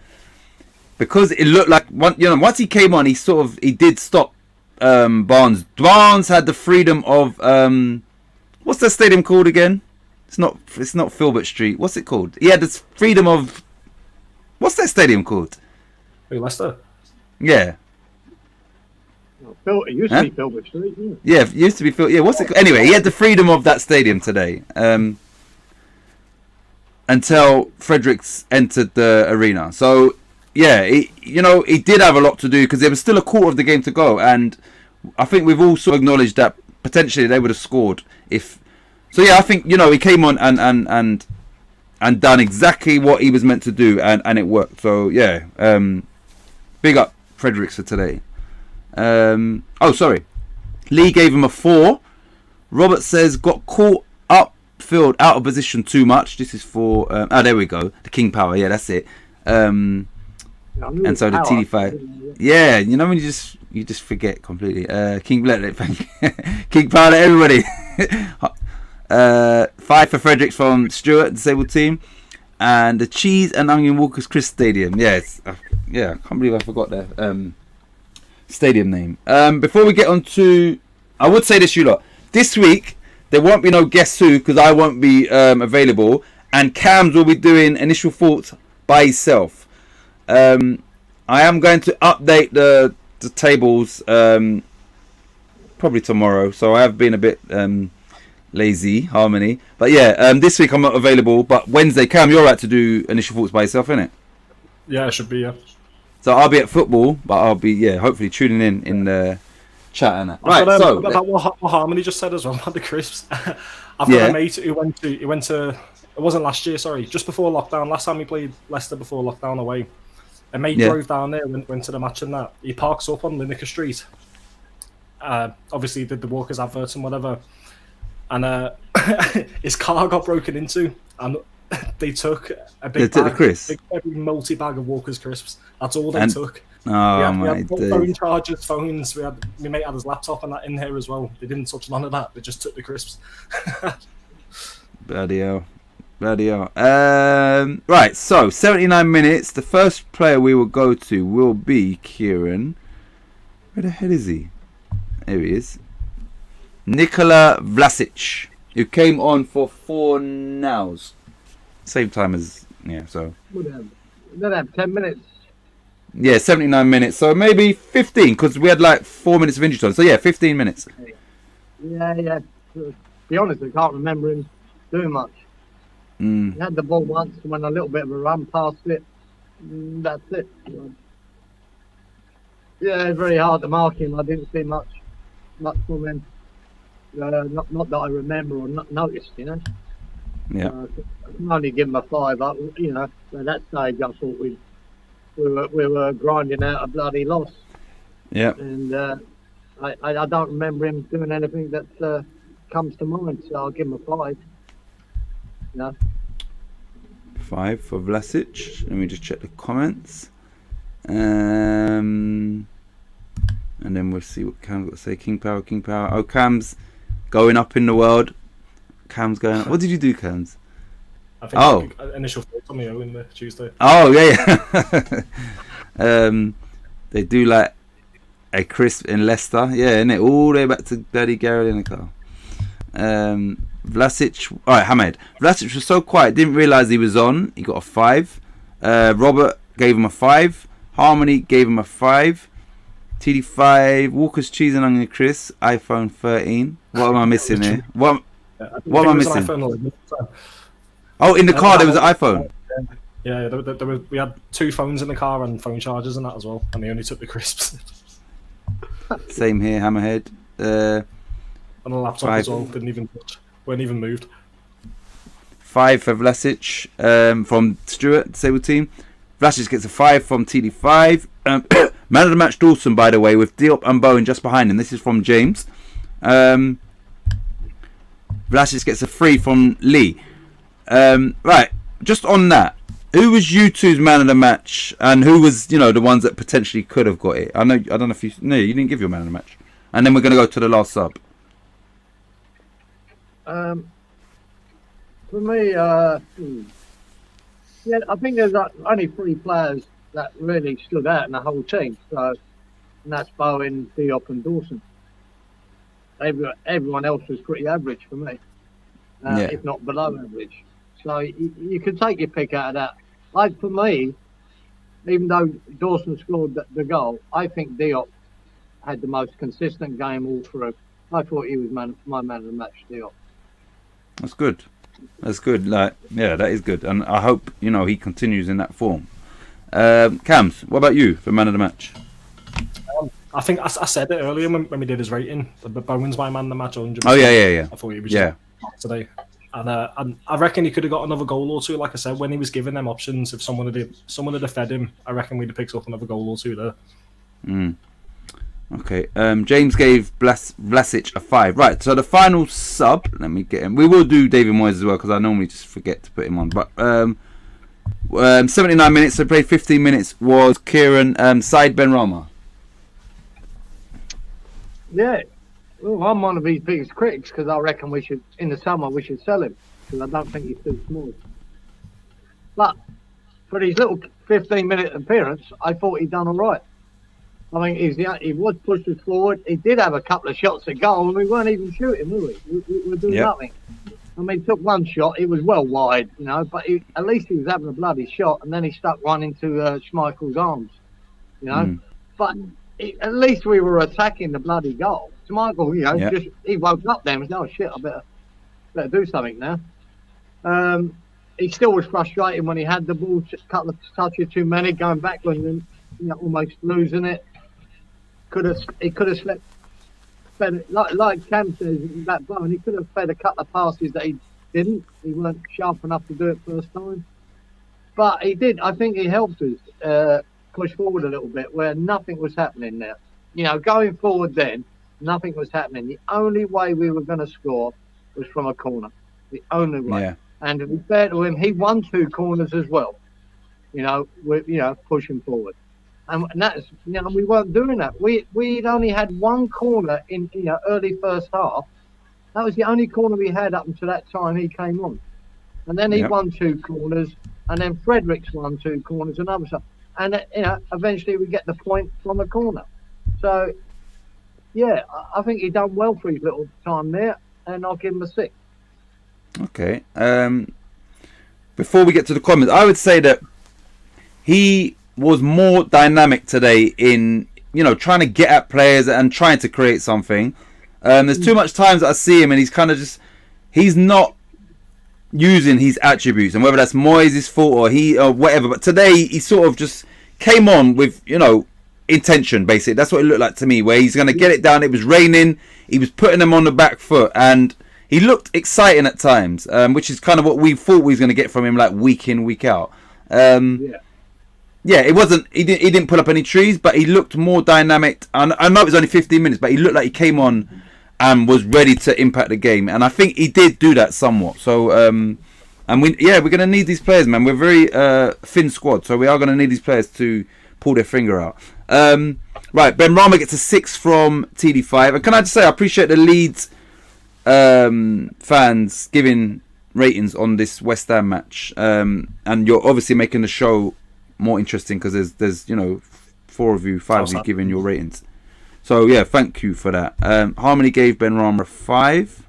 because it looked like once he came on, he did stop Barnes. Barnes had the freedom of what's that stadium called again? It's not Filbert Street. What's it called? He had the freedom of what's that stadium called? Leicester. Yeah. It used to be Filbert Street. Yeah, it used to be Filbert. Yeah, what's it called? Anyway, he had the freedom of that stadium today. Until Fredericks entered the arena. So, yeah, he did have a lot to do because there was still a quarter of the game to go. And I think we've also acknowledged that potentially they would have scored if... So, yeah, I think, he came on and done exactly what he was meant to do and it worked. So, yeah, big up Fredericks for today. Sorry. Lee gave him a 4. Robert says, got caught up field out of position too much. This is for there we go, the King Power. Yeah, that's it. And so the TD5. Yeah, when you just forget completely. King King Power to everybody. 5 for Fredericks from Stuart, disabled team, and the Cheese and Onion Walker's Chris Stadium. I can't believe I forgot that stadium name. Before we get on to, I would say this, you lot, this week there won't be no Guess Who because I won't be available, and Cams will be doing initial thoughts by himself. I am going to update the tables probably tomorrow, so I have been a bit lazy, Harmony. But yeah, this week I'm not available, but Wednesday, Cam, you're right to do initial thoughts by yourself, innit? Yeah, it should be, yeah. So I'll be at football, but I'll be, hopefully tuning in the chat and that. Right, so about what Harmony just said as well about the crisps. I've got a mate who went to it wasn't last year, sorry, just before lockdown. Last time we played Leicester before lockdown away, a mate drove down there and went to the match and that. He parks up on Lineker Street. Obviously did the Walkers adverts and whatever, and his car got broken into, and they took a big multi bag of Walker's crisps. That's all they took. Oh we my had phone chargers, phones. My mate had his laptop and that in here as well. They didn't touch none of that. They just took the crisps. Bloody hell. Right, so 79 minutes. The first player we will go to will be Kieran. Where the hell is he? There he is. Nikola Vlasic, who came on for 4 nows. Same time as so. We'll have 10 minutes. Yeah, 79 minutes. So maybe 15 because we had like 4 minutes of injury time. So yeah, 15 minutes. Yeah. be honest, I can't remember him doing much. He had the ball once, went a little bit of a run past it. That's it. Yeah, it's very hard to mark him. I didn't see much from him. Not that I remember or not noticed, you know. Yeah. I can only give him a 5. You know, at that stage I thought we were grinding out a bloody loss. Yeah. And I don't remember him doing anything that comes to mind, so I'll give him a 5. You know. 5 for Vlasic. Let me just check the comments. And then we'll see what Cam's got to say. King Power. Oh, Cam's going up in the world. Cam's going up. What did you do, Cams? I think initial thoughts on me in the Tuesday. Oh, yeah. They do like a crisp in Leicester. Yeah, isn't it? All the way back to Bloody Gary Lineker. Vlasic. Alright, Hamed. Vlasic was so quiet, didn't realise he was on. He got a 5. Robert gave him a 5. Harmony gave him a 5. TD5. Walker's Cheese and Onion Chris. iPhone 13. What am I missing here? What am I missing? Oh, in the car there was an iPhone. Yeah, we had 2 phones in the car and phone chargers and that as well, and they only took the crisps. Same here, Hammerhead. And a laptop 5. As well, didn't even touch. Weren't even moved. 5 for Vlasic from Stuart, disabled team. Vlasic gets a 5 from TD5. Man of the match Dawson, by the way, with Diop and Bowen just behind him. This is from James. Vlasic gets a 3 from Lee. Right, just on that, who was you two's man of the match, and who was, you know, the ones that potentially could have got it? I don't know if you didn't give your man of the match, and then we're going to go to the last sub. For me, yeah, I think there's only 3 players that really stood out in the whole team. So, and that's Bowen, Diop, and Dawson. Everyone else was pretty average for me, if not below average. So you can take your pick out of that. Like for me, even though Dawson scored the goal, I think Diop had the most consistent game all through. I thought he was my man of the match, Diop. That's good. That's good. Like, yeah, that is good, and I hope he continues in that form. Cams, what about you for man of the match? I think I said it earlier when we did his rating. Bowen's my man of the match. 100%. Oh yeah. I thought he was today, and I reckon he could have got another goal or 2. Like I said, when he was given them options, if someone had fed him, I reckon we'd have picked up another goal or 2 there. Okay. James gave Vlasic a 5. Right. So the final sub. Let me get him. We will do David Moyes as well because I normally just forget to put him on. But 79 minutes. So played 15 minutes. Was Kieran Said Benrahma. Yeah, well, I'm one of his biggest critics because I reckon in the summer we should sell him because I don't think he's too small. But for his little 15-minute appearance, I thought he'd done all right. I mean, he was pushed us forward. He did have a couple of shots at goal, and we weren't even shooting, were we? We were doing nothing. I mean, he took one shot. It was well wide, but at least he was having a bloody shot, and then he stuck one into Schmeichel's arms, But at least we were attacking the bloody goal. Schmeichel, he woke up then and was, oh shit, I better do something now. He still was frustrated when he had the ball, a couple of touches too many, going backwards and almost losing it. He could have slept, fed, like Cam says, that Bowen, he could have fed a couple of passes that he didn't. He weren't sharp enough to do it first time. But he did. I think he helped us push forward a little bit where nothing was happening there. Going forward then, nothing was happening. The only way we were going to score was from a corner. The only way. Yeah. And to be fair to him, he won 2 corners as well. Pushing forward. And that's, we weren't doing that. We'd only had 1 corner in, early first half. That was the only corner we had up until that time he came on. And then he won 2 corners, and then Fredericks won 2 corners, and other stuff. And, eventually we get the point from a corner. So, yeah, I think he done well for his little time there, and I'll give him a 6. Okay. Before we get to the comments, I would say that he was more dynamic today in, trying to get at players and trying to create something. There's too much times that I see him and he's kind of just he's not using his attributes, and whether that's Moyes' fault or whatever. But today he sort of just came on with, you know, intention. Basically, that's what it looked like to me. Where he's going to get it down. It was raining. He was putting them on the back foot, and he looked exciting at times, which is kind of what we thought we was going to get from him, like week in, week out. Yeah, it wasn't. He didn't put up any trees, but he looked more dynamic. And I know it was only 15 minutes, but he looked like he came on and was ready to impact the game. And I think he did do that somewhat. So, and we're going to need these players, man. We're a very thin squad, so we are going to need these players to pull their finger out. Right, Ben Rama gets a 6 from TD5. And can I just say, I appreciate the Leeds fans giving ratings on this West Ham match. And you're obviously making the show more interesting because there's 4 of you, 5 of you giving your ratings. So yeah, thank you for that. Harmony gave Ben Rama a 5.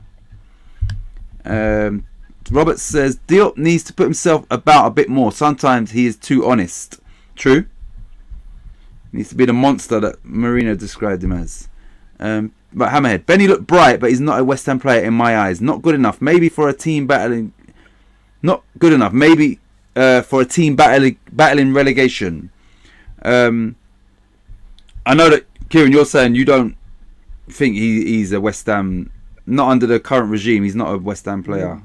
Robert says Diop needs to put himself about a bit more. Sometimes he is too honest. True. Needs to be the monster that Marino described him as. But Hammerhead, Benny looked bright, but he's not a West Ham player in my eyes. Not good enough. Maybe for a team battling. Not good enough. Maybe for a team battling relegation. I know that Kieran, you're saying you don't think he's a West Ham. Not under the current regime. He's not a West Ham player.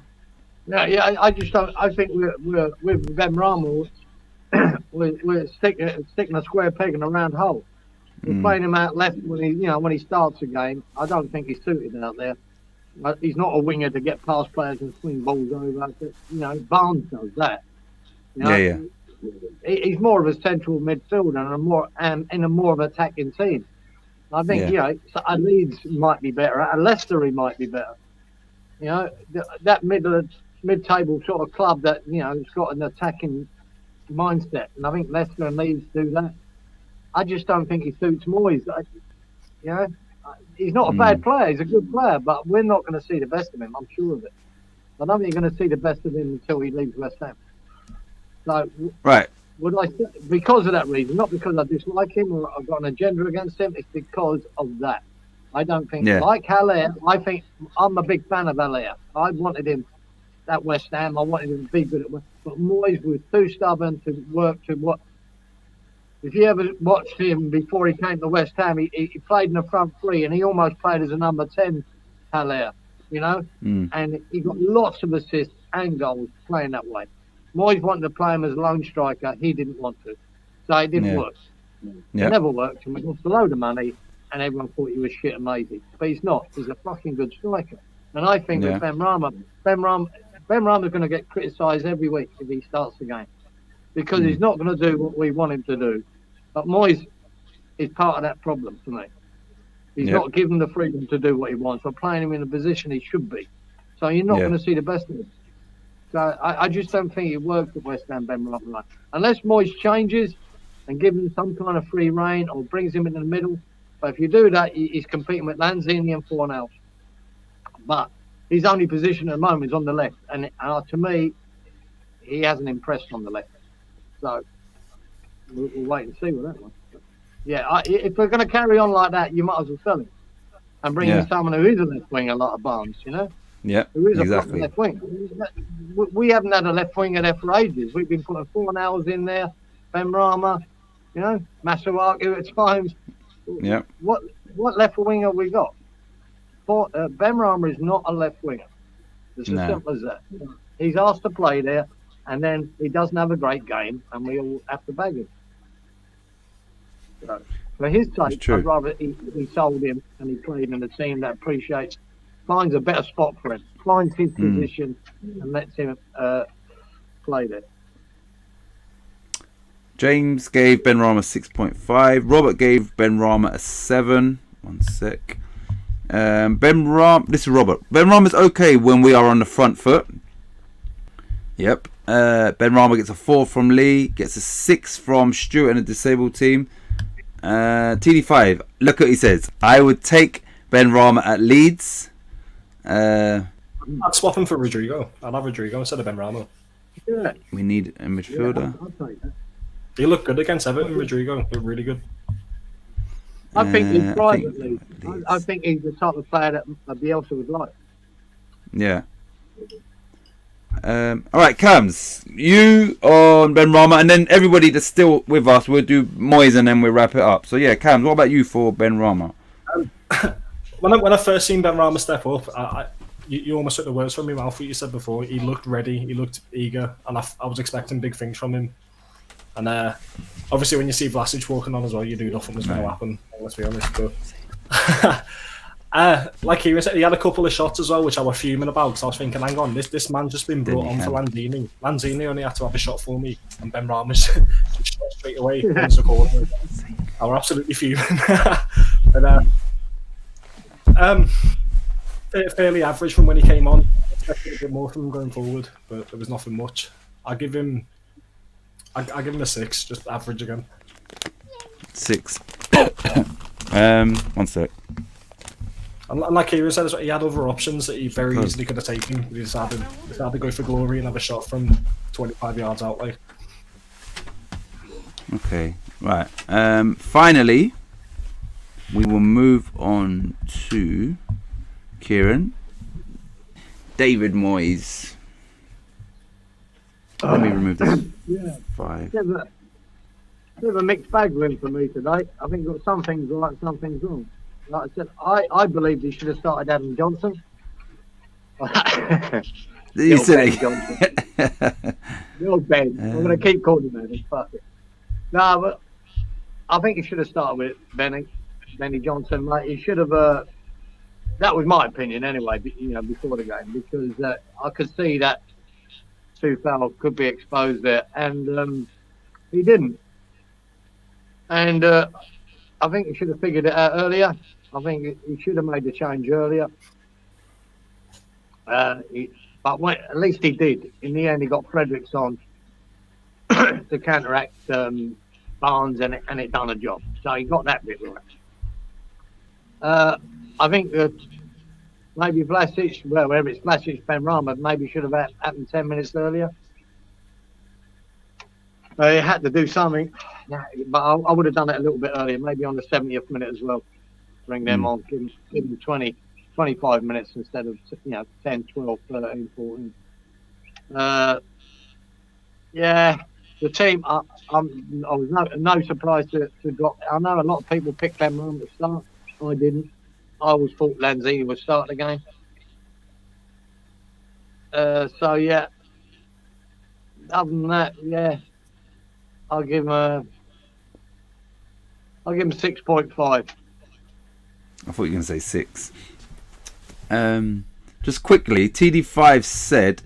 No, yeah, I just don't. I think we're with Ben Rama. We're sticking a square peg in a round hole. We're playing him out left when he starts a game. I don't think he's suited out there. He's not a winger to get past players and swing balls over. Barnes does that. Yeah. He's more of a central midfielder and in a more of an attacking team. I think at Leeds might be better. At Leicester he might be better. That mid-table sort of club that has got an attacking mindset, and I think Leicester and Leeds do that. I just don't think he suits Moyes. He's not a bad player. He's a good player, but we're not going to see the best of him. I'm sure of it. I don't think you're going to see the best of him until he leaves West Ham. So, right. Would I? Because of that reason, not because I dislike him or I've got an agenda against him. It's because of that. I don't think like Haller. I think I'm a big fan of Haller. I wanted him at West Ham. I wanted him to be good at West Ham. But Moyes was too stubborn to work to what. If you ever watched him before he came to West Ham, he played in the front three and he almost played as a number 10 Haller, and he got lots of assists and goals playing that way. Moyes wanted to play him as a lone striker. He didn't want to. So it didn't work. It never worked. And we lost a load of money and everyone thought he was shit amazing. But he's not. He's a fucking good striker. And I think with Ben Rama is going to get criticised every week if he starts the game. Because he's not going to do what we want him to do. But Moyes is part of that problem for me. He's not given the freedom to do what he wants or playing him in the position he should be. So you're not going to see the best of him. So I just don't think it works at West Ham, Ben Rama. Unless Moyes changes and gives him some kind of free rein or brings him into the middle. But if you do that, he's competing with Lanzini and Fornals. But his only position at the moment is on the left. And to me, he hasn't impressed on the left. So we'll wait and see with that one. If we're going to carry on like that, you might as well sell him and bring in someone who is a left wing, a lot of Barnes, Yeah, who is exactly. a left wing. We haven't had a left winger there for ages. We've been putting 4 hours in there, Ben Rama, Masuaku at times. Yeah. What left winger have we got? Ben Rama is not a left winger. It's as simple as that. He's asked to play there. And then he doesn't have a great game, and we all have to bag him. So, for his sake, I'd rather he sold him and he played in a team that finds a better spot for him, finds his position, and lets him play there. James gave Ben Rama 6.5. Robert gave Ben Rama a 7. 1 sec. This is Robert. Ben Rama's okay when we are on the front foot. Yep. Ben Rama gets a 4 from Lee, gets a 6 from Stuart and the disabled team. TD5, look what he says. I would take Ben Rama at Leeds. I'd swap him for Rodrigo. I'd have Rodrigo instead of Ben Rama. Yeah. We need a midfielder. I'll take that. He looked good against Everton, Rodrigo. Looked really good. I think he's privately. I think he's the type of player that Bielsa would like. Yeah. All right, Cams, you on Ben Rama, and then everybody that's still with us, we'll do Moyes and then we'll wrap it up. So yeah, Cams, what about you for Ben Rama? When I first seen Ben Rama step up, you almost took the words from my mouth. What you said before, he looked ready, he looked eager, and I was expecting big things from him. And obviously, when you see Vlasic walking on as well, you knew nothing was going to happen. Let's be honest. But like he said, he had a couple of shots as well, which I was fuming about. Because I was thinking, hang on, this man's just been brought on for Lanzini. Lanzini only had to have a shot for me, and Ben Rama's shot straight away into the corner. I was absolutely fuming. But fairly average from when he came on. I expected a bit more from him going forward, but there was nothing much. I give him a 6, just average again. 6. 1 sec. And like Kieran said, he had other options that he very easily could have taken. He decided to go for glory and have a shot from 25 yards out. Like. Okay, right. Finally, we will move on to Kieran. David Moyes. Let me remove this. Yeah. 5. Bit of a mixed bag win for me today. I think got some things right, some things wrong. Like I said, I believe he should have started Adam Johnson. You silly. The old Ben. I'm going to keep calling him that. Fuck it. No, but I think he should have started with Benny Johnson. Like he should have. That was my opinion anyway. Before the game, because I could see that Tufel could be exposed there, and he didn't. And I think he should have figured it out earlier. I think he should have made the change earlier. But at least he did. In the end, he got Fredericks on to counteract Barnes, and it done a job. So he got that bit right. I think that maybe Vlasic, whether it's Vlasic, Ben Rama, maybe should have happened 10 minutes earlier. He had to do something, but I would have done it a little bit earlier, maybe on the 70th minute as well. Bring them on, give them 20, 25 minutes instead of 10, 12, 13, 14. The team, I was no surprise to drop. I know a lot of people picked Ben Rama to start. I didn't. I always thought Lanzini would start the game. Other than that, I'll give him 6.5. I thought you were going to say 6. Just quickly, TD5 said,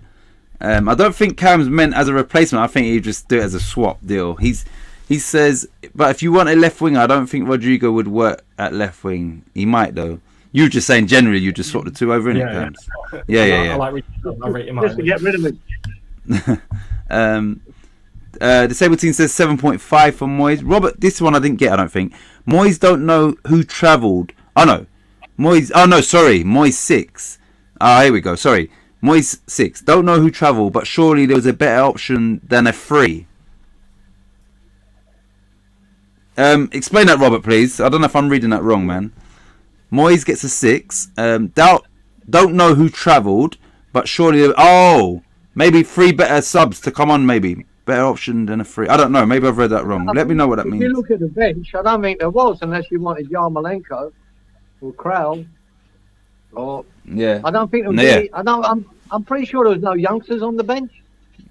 I don't think Cam's meant as a replacement. I think he just do it as a swap deal. He says, but if you want a left winger, I don't think Rodrigo would work at left wing. He might though. You were just saying generally you just swap the two over in it, Cams. Yeah. I rate him just to get rid of him. The Sable team says 7.5 for Moyes. Robert, this one I didn't get, I don't think. Moyes don't know who travelled. Oh no. Moyes 6. Here we go. Sorry. Moyes 6. Don't know who travelled, but surely there was a better option than a free. Explain that, Robert, please. I don't know if I'm reading that wrong, man. Moyes gets a 6. Don't know who travelled, but surely... maybe 3 better subs to come on, maybe. Better option than a free. I don't know. Maybe I've read that wrong. Let me know what that means. If you look at the bench, I don't think there was, unless you wanted Yarmolenko or Krell. I don't think there was I'm pretty sure there was no youngsters on the bench.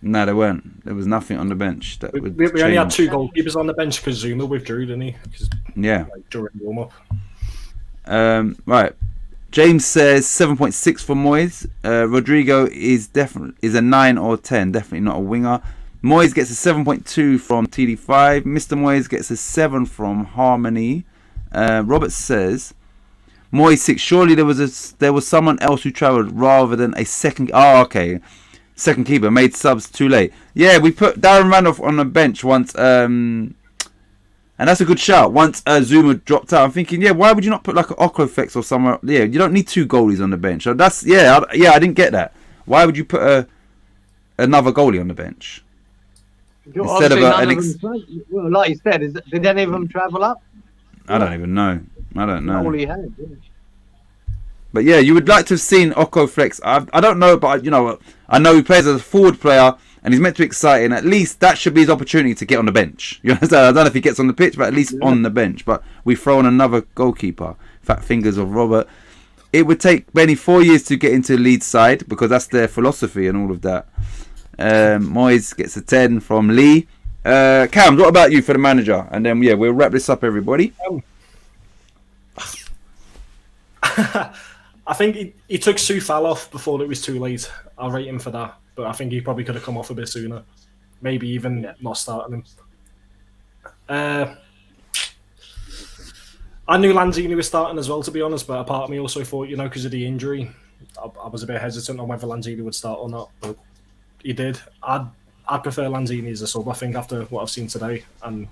No, there weren't. There was nothing on the bench. We only had 2 goalkeepers on the bench because Zuma withdrew, didn't he? During warm-up. Right. James says 7.6 for Moyes. Rodrigo is a 9 or 10. Definitely not a winger. Moyes gets a 7.2 from TD5. Mr. Moyes gets a 7 from Harmony. Robert says Moyes 6. Surely there was someone else who travelled rather than a second. Second keeper made subs too late. Yeah, we put Darren Randolph on the bench once. And that's a good shout. Once Zuma dropped out, I'm thinking, why would you not put like an Oklofex or somewhere? Yeah, you don't need 2 goalies on the bench. So that's I didn't get that. Why would you put another goalie on the bench instead of like you said, did any of them travel up? I don't even know. I don't know. All he had. But yeah, you would like to have seen Oko flex. I don't know, but I know he plays as a forward player and he's meant to be exciting. At least that should be his opportunity to get on the bench. You understand? I don't know if he gets on the pitch, but at least on the bench. But we throw on another goalkeeper. Fat fingers of Robert. It would take Benny 4 years to get into the Leeds side because that's their philosophy and all of that. Moyes gets a 10 from Lee. Cam, what about you for the manager? And then we'll wrap this up, everybody. I think he took Soufal off before it was too late. I'll rate him for that, but I think he probably could have come off a bit sooner. Maybe even not starting him. I knew Lanzini was starting as well, to be honest, but a part of me also thought, because of the injury, I was a bit hesitant on whether Lanzini would start or not, but he did. I'd prefer Lanzini as a sub, I think, after what I've seen today and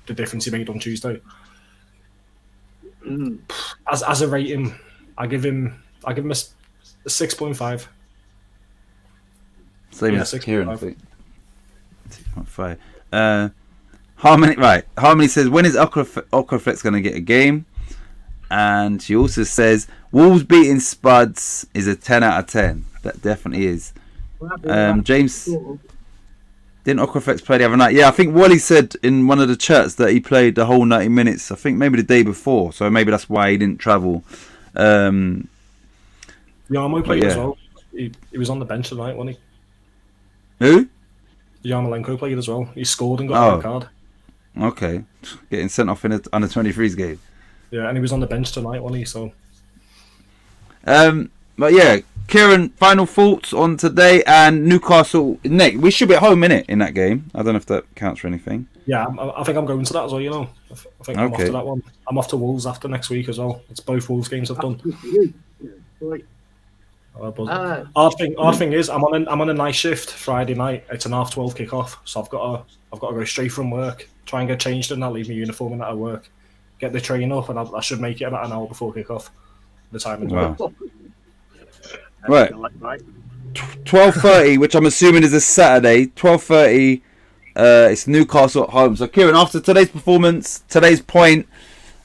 the difference he made on Tuesday. As a rating, I give him a 6.5. Same as Kieran, I think. 6.5. Harmony says, when is Okroflex going to get a game? And she also says, Wolves beating Spuds is a 10 out of 10. That definitely is. James, didn't Okroflex play the other night? Yeah, I think Wally said in one of the chats that he played the whole 90 minutes. I think maybe the day before. So maybe that's why he didn't travel. Yarmo played as well. He was on the bench tonight, wasn't he? Who? Yarmolenko played as well. He scored and got a red card. Okay. Getting sent off in an under 23s game. Yeah, and he was on the bench tonight, wasn't he? So. But yeah, Kieran, final thoughts on today and Newcastle. Nick, we should be at home in that game. I don't know if that counts for anything. Yeah, I think I'm going to that as well. I think I'm off to that one. I'm off to Wolves after next week as well. It's both Wolves games I've done. Odd thing is, I'm on a night shift Friday night. It's an 12:30 kickoff, so I've got to go straight from work, try and get changed, and I'll leave my uniform in at work, get the train up, and I should make it about an hour before kickoff. The time is right. 12:30, which I'm assuming is a Saturday. 12:30. It's Newcastle at home. So Kieran, after today's performance, today's point,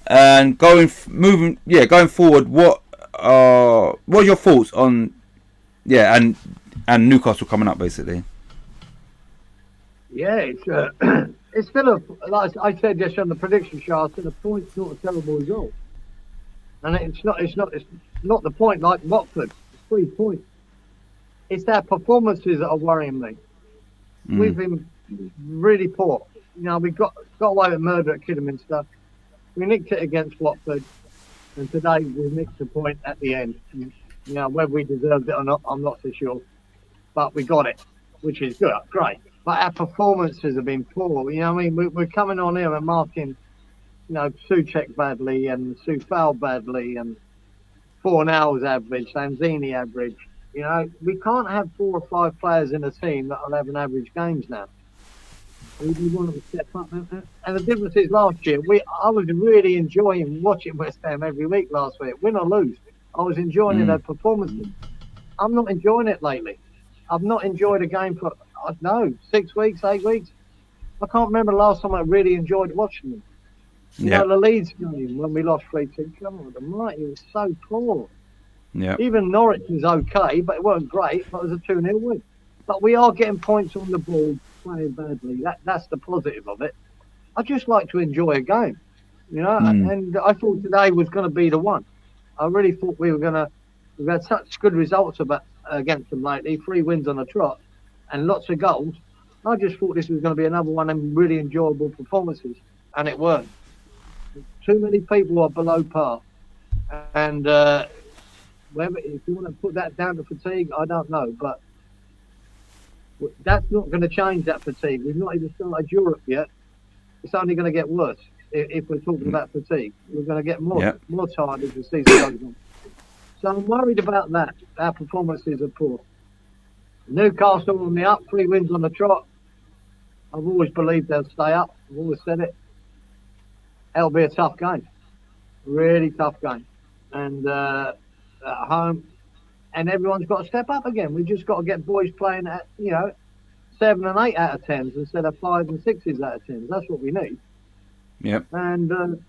and going forward, what are your thoughts on and Newcastle coming up basically? Yeah, it's still like I said just on the prediction show. Still a point's not a terrible result, and it's not the point like Watford. It's 3 points. It's their performances that are worrying me. We've been really poor. We got away with murder at Kidderminster. We nicked it against Watford. And today we nicked a point at the end. Whether we deserved it or not, I'm not so sure. But we got it, which is good, great. But our performances have been poor. We're coming on here and marking, Souček badly and Soufal badly and Fornell's average, Lanzini average. We can't have 4 or 5 players in a team that will have an average games now. We want them to step up. And the difference is last year, I was really enjoying watching West Ham every week last week, win or lose. I was enjoying their performances. I'm not enjoying it lately. I've not enjoyed a game for, 6 weeks, 8 weeks. I can't remember the last time I really enjoyed watching them. The Leeds game when we lost 3-2. Come on, the might, it was so poor. Yeah. Even Norwich was okay, but it wasn't great. But it was a 2-0 win. But we are getting points on the board, playing badly. That's the positive of it. I just like to enjoy a game, and I thought today was going to be the one. I really thought we've had such good results against them lately, 3 wins on the trot and lots of goals. I just thought this was going to be another one of them really enjoyable performances, and it weren't. Too many people are below par, and if you want to put that down to fatigue, I don't know, but that's not going to change that fatigue. We've not even started Europe yet. It's only going to get worse if we're talking about fatigue. We're going to get more tired as the season goes on. So I'm worried about that. Our performances are poor. Newcastle on the up, 3 wins on the trot. I've always believed they'll stay up. I've always said it. It'll be a tough game. Really tough game. And at home. And everyone's got to step up again. We've just got to get boys playing at, 7 and 8 out of 10s instead of 5 and 6s out of 10s. That's what we need. Yep. And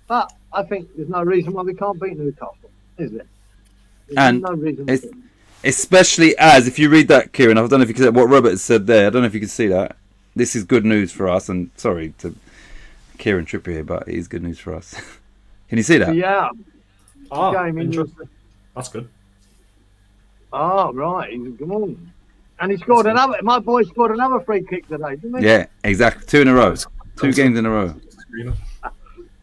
but I think there's no reason why we can't beat Newcastle, is there? And no reason it's, to. especially as, if you read that, Kieran, I don't know if you can see what Robert said there. I don't know if you can see that. This is good news for us. And sorry to Kieran Trippier, but it is good news for us. Can you see that? Yeah. Oh, interesting. That's good. Oh, right. Come on. And he scored another. My boy scored another free kick today, didn't he? Yeah, exactly. 2 in a row. 2 games in a row.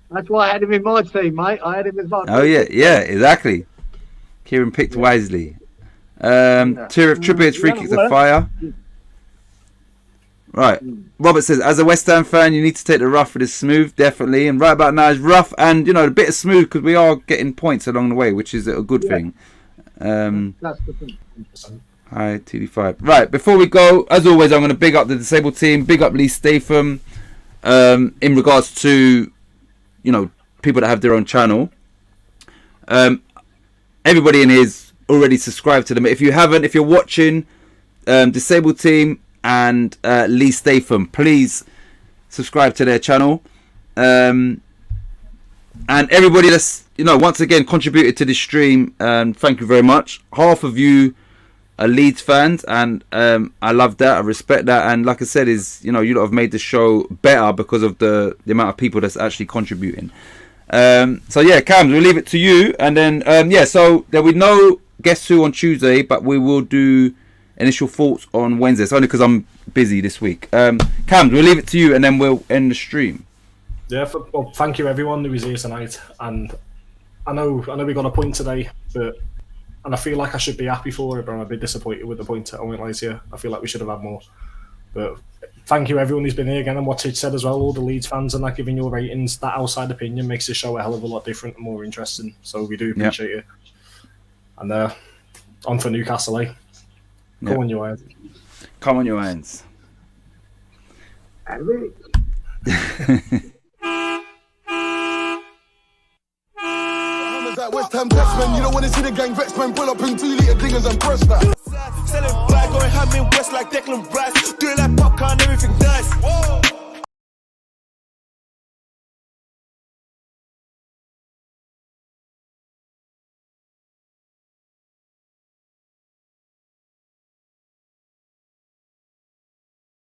That's why I had him in my team, mate. I had him as my. Oh, yeah, exactly. Kieran picked wisely. Trippier's free kicks are fire. Right. Robert says, as a West Ham fan, you need to take the rough with the smooth, definitely. And right about now is rough and, you know, a bit of smooth because we are getting points along the way, which is a good thing. That's the thing. Hi, TD5. Right, before we go, as always, I'm going to big up the disabled team, big up Lee Statham, in regards to, you know, people that have their own channel. Everybody in here is already subscribed to them. If you haven't, if you're watching Disabled Team and Lee Statham, please subscribe to their channel. And everybody that's, you know, once again contributed to this stream, thank you very much. Half of you are Leeds fans, and I love that, I respect that, and like I said, is, you know, you lot have made the show better because of the amount of people that's actually contributing. So yeah, Cams, we'll leave it to you, and then yeah, so there will be no Guess Who on Tuesday, but we will do initial thoughts on Wednesday. It's only because I'm busy this week. Cams, we'll leave it to you, and then we'll end the stream. Yeah, well, thank you everyone who was here tonight, and I know we got a point today, and I feel like I should be happy for it, but I'm a bit disappointed with the point. I won't lie to you. I feel like we should have had more. But thank you everyone who's been here again, and what Titch said as well, all the Leeds fans and that giving your ratings. That outside opinion makes the show a hell of a lot different and more interesting. So we do appreciate it. And on for Newcastle, eh? Come on, your hands. Come on, your hands. West Ham Dutchman, you don't want to see the gang vex, man. Pull up in 2-litre dingers and press that. Selling bag, going ham in West like Declan Rice. Do it like popcorn, everything nice. Whoa.